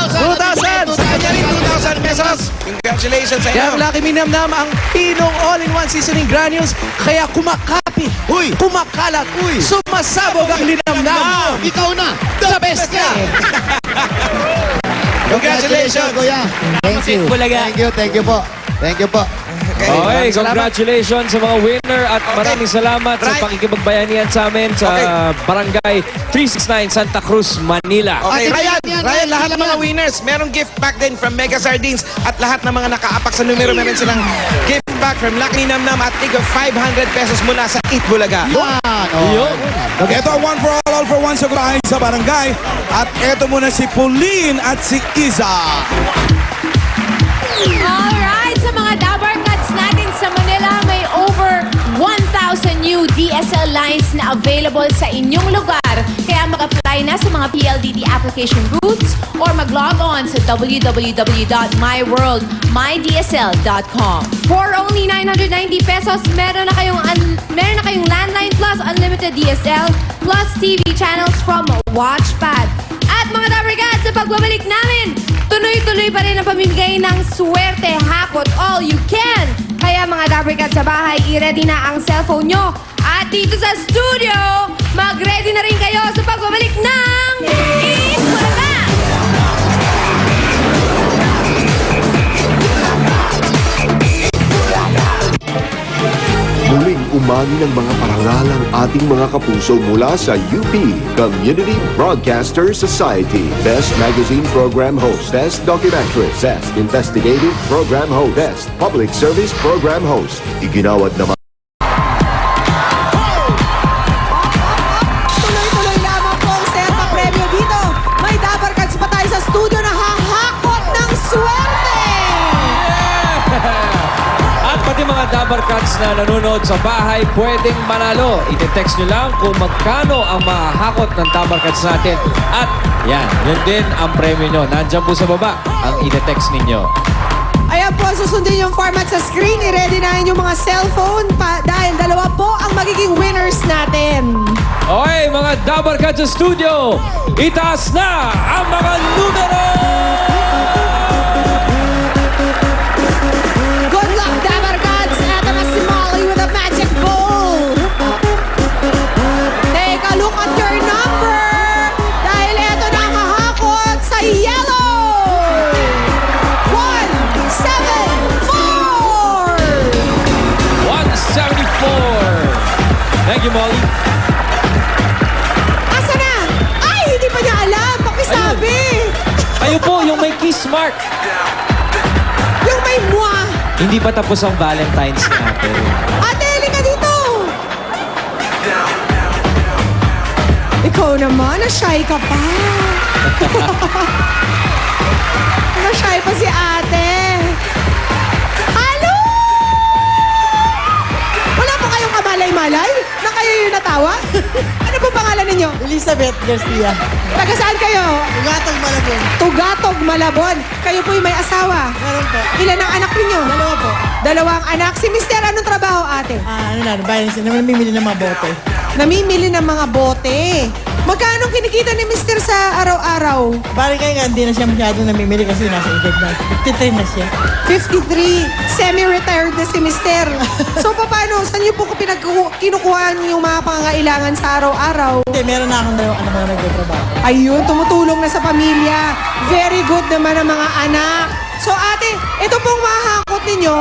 2,000! Sa kanya rin 2,000 pesos. Congratulations sa Kaya inyo. Lucky Me Nam Nam ang pinong all-in-one seasoning granules. Kaya kumakapit, kumakalat, sumasabog ang linamnam. Ikaw na! The best ka! Congratulations, kuya. Thank you. Thank you po. Thank you po. Okay, congratulations sa mga winner at maraming salamat sa Right. pakikipagbayanihan sa amin sa Barangay 369 Santa Cruz, Manila. Okay, Ate, Ryan, yan, Ryan, yan, lahat yan, ng mga yan. winners, merong gift pack din from Mega Sardines at lahat ng mga nakaapak sa numero, meron silang gift pack from Lucky Nam Nam at tig of 500 pesos mula sa Itbulaga. Yan. Oh. Ito ang one for all for one sa gurahin sa barangay. At ito muna si Pauline at si Iza. Alright, sa mga Dabar Cuts natin sa Manila, may over 1,000 new DSL lines na available sa inyong lugar. Kaya mag-apply na sa mga PLDT application booths or mag-log on sa www.myworldmydsl.com. For only 990 pesos, meron na kayong landline plus unlimited DSL plus TV channels from Watchpad. At mga Dabar Cuts, sa pagbabalik namin, tuloy-tuloy pa rin ang pamimigay ng swerte, hakot, all you can. Kaya mga Dabar Cuts sa bahay, i-ready na ang cellphone nyo. At dito sa studio, mag-ready na rin kayo sa pagbabalik ng Itbulaga! Muling umani ng mga parangal ang ating mga kapuso mula sa UP Community Broadcaster Society. Best Magazine Program Host, Best Documentary, Best Investigative Program Host, Best Public Service Program Host. Iginawad naman Tuloy-tuloy lamang po ang Serpa Premyo dito. May Dabar Cuts pa tayo sa studio na hahakot ng swerte! At pati mga Dabar Cuts na nanonood sa bahay, pwedeng manalo. I-text nyo lang kung magkano ang mahahakot ng Dabar Cuts natin. At yan, yun din ang premyo nyo. Nandyan po sa baba ang i-text ninyo. Ayan po, susundin yung format sa screen. I-ready na yung mga cellphone dahil dalawa po ang magiging winners natin. Okay, mga Dabar Cuts sa studio, itaas na ang mga numero! Good luck, Dabar Cuts! Eto na si Molly with a magic ball. Take a look at your number. Dahil eto na ang hahakot sa yellow. 174! 174. Thank you, Molly. sabi? Kayo po, yung may kiss mark. Yung may mwa. Hindi pa tapos ang Valentine's natin. Ate, halika dito. Ikaw naman, na-shy ka pa. Na-shy pa si ate. Halo! Wala po kayong kamalay-malay? Na kayo yung natawa? Ano po pangalan ninyo? Elizabeth Garcia. Taga saan kayo? Tugatog Malabon. Tugatog, Malabon. Kayo po yung may asawa. Meron po. Ilan ang anak ninyo? Dalawa po. Dalawang anak. Si Mister, anong trabaho ate? Ano na, namimili ng mga bote. Namimili ng mga bote. Magkano kinikita ni Mister sa araw-araw? Bari kayo nga, hindi na siya masyadong namimili kasi nasa edad na. 53 na siya. 53. Semi-retired na si Mister. So, paano? Saan niyo po kinukuha niyo yung mga pangangailangan sa araw-araw? Hindi, meron na akong dalawang anak na nagtatrabaho. Ayun, tumutulong na sa pamilya. Very good naman ang mga anak. So, ate, ito pong mahakot ninyo.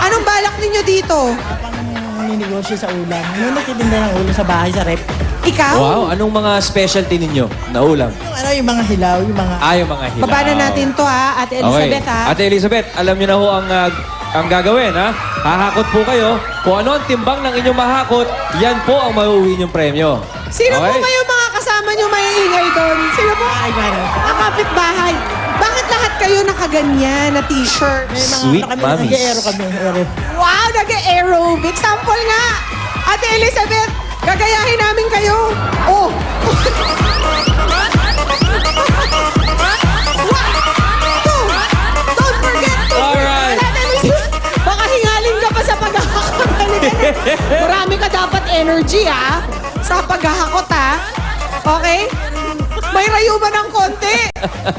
Anong balak ninyo dito? Habang ninegosyo sa ulam. Yung nagtitinda ng ulam sa bahay, sa rep. Ikaw? Wow, anong mga specialty ninyo na ulam? Yung mga hilaw, yung mga... Yung mga hilaw. Baba na natin to ha, Ate Elizabeth ha. Ate Elizabeth, alam niyo na ho ang gagawin ha. Hahakot po kayo. Kung ano ang timbang ng inyong mahakot, yan po ang mauuwi niyong premyo. Sino po Okay? kayo mga kasama niyo may ingay doon? Sino po? Ang kapitbahay. Bakit lahat kayo nakaganyan na t-shirt? Sweet mommies. Nag-aero kami, aero. Wow, nag-aerobic. Sample nga. Ate Elizabeth, gagayahin namin kayo. Oh. Don't forget to. Alright. Ate Elizabeth, baka hingalin ka pa sa paghahakot. Marami ka dapat energy ha. Sa paghahakot ha. Okay? May rayuma ng konti.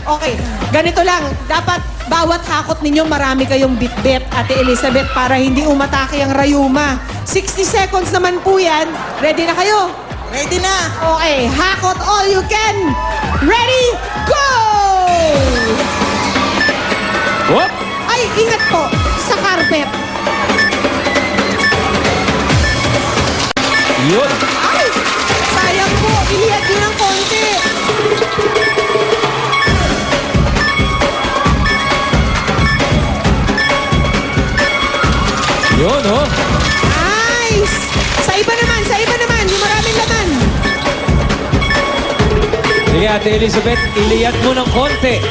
Okay, ganito lang. Dapat bawat hakot ninyo marami kayong bit-bit, Ate Elizabeth, para hindi umatake ang rayuma. 60 seconds naman po yan. Ready na kayo? Ready na! Okay, hakot all you can. Ready, go! Whoop! Ay, ingat po sa carpet. Yun. Ay, sayang po. Iliyad nyo ng konti. Yun, oh. Nice! Sa iba naman, sa iba naman. Yung maraming laman. Sige, Ate Elizabeth, iliyat mo ng konti.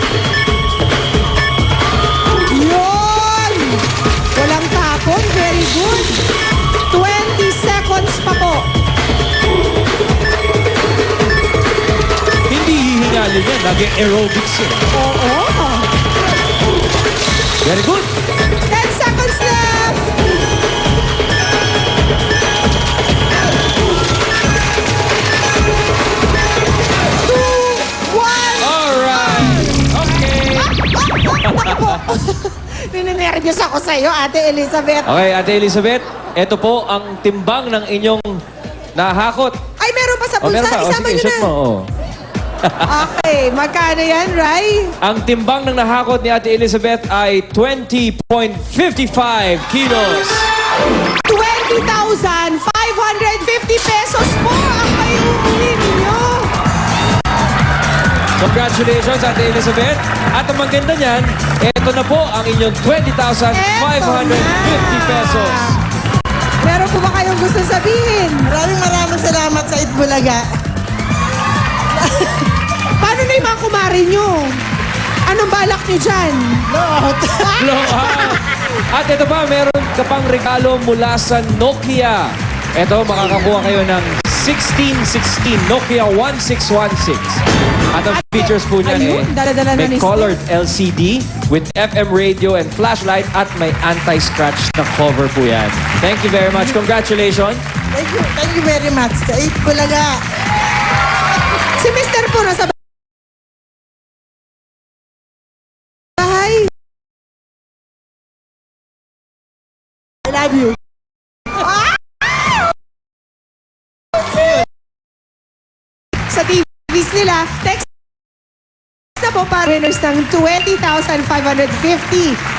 Yun! Walang tapon. Very good. 20 seconds pa po. Hindi hihingalin yan. Nag-aerobics yun. Oo. Very good. 10 seconds left. Alright. Okay. Nininervyos ako sa'yo, Ate Elizabeth. Okay, Ate Elizabeth, ito po ang timbang ng inyong nahakot. Ay, meron pa sa O, meron bulsa. pa. O, Isama sige, nyo shoot na. mo. Oh. Okay, magkano yan, Rai? Ang timbang ng nahakot ni Ate Elizabeth ay 20.55 kilos. 20,550 pesos po ang may uuwi ninyo. Congratulations, Ate Elizabeth. At ang maganda niyan, ito na po ang inyong 20,550 pesos. Meron po ba kayong gusto sabihin? Maraming salamat sa Itbulaga. Paano na yung mga kumari nyo? Anong balak nyo dyan? Blowout. Blowout. At ito pa, meron ka pang regalo mula sa Nokia. Ito, makakakuha kayo ng 1616 Nokia 1616. At ang features po niyan ayun, dala-dala na may ni colored LCD with FM radio and flashlight at may anti-scratch na cover po yan. Thank you very much. Congratulations. Thank you very much sa Itbulaga. Si Mr. po nasa bahay. I love you. Sa TVs nila, text na po pa winners ng 20,550.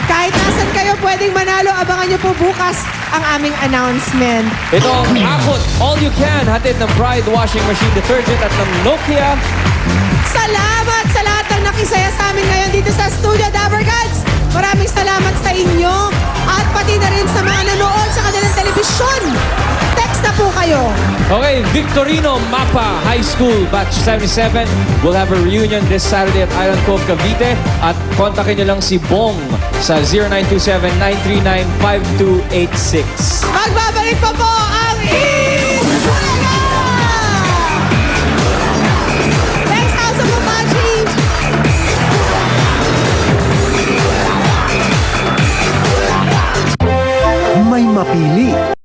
Kahit nasan kayo pwedeng manalo, abangan niyo po bukas ang aming announcement. Ito ang Akot All You Can, hatid ng Pride Washing Machine Detergent at ng Nokia. Salamat sa lahat ng nakisaya sa amin ngayon dito sa Studio Dabber Gods. Maraming salamat sa inyo at pati na rin sa mga nanood sa kanilang telebisyon. Text na po kayo. Okay, Victorino Mapa High School Batch 77 will have a reunion this Saturday at Island Cove, Cavite. At kontakin nyo lang si Bong sa 0927-939-5286. Magbabalik pa po ang Isulaga! Next House of Umachi! May mapili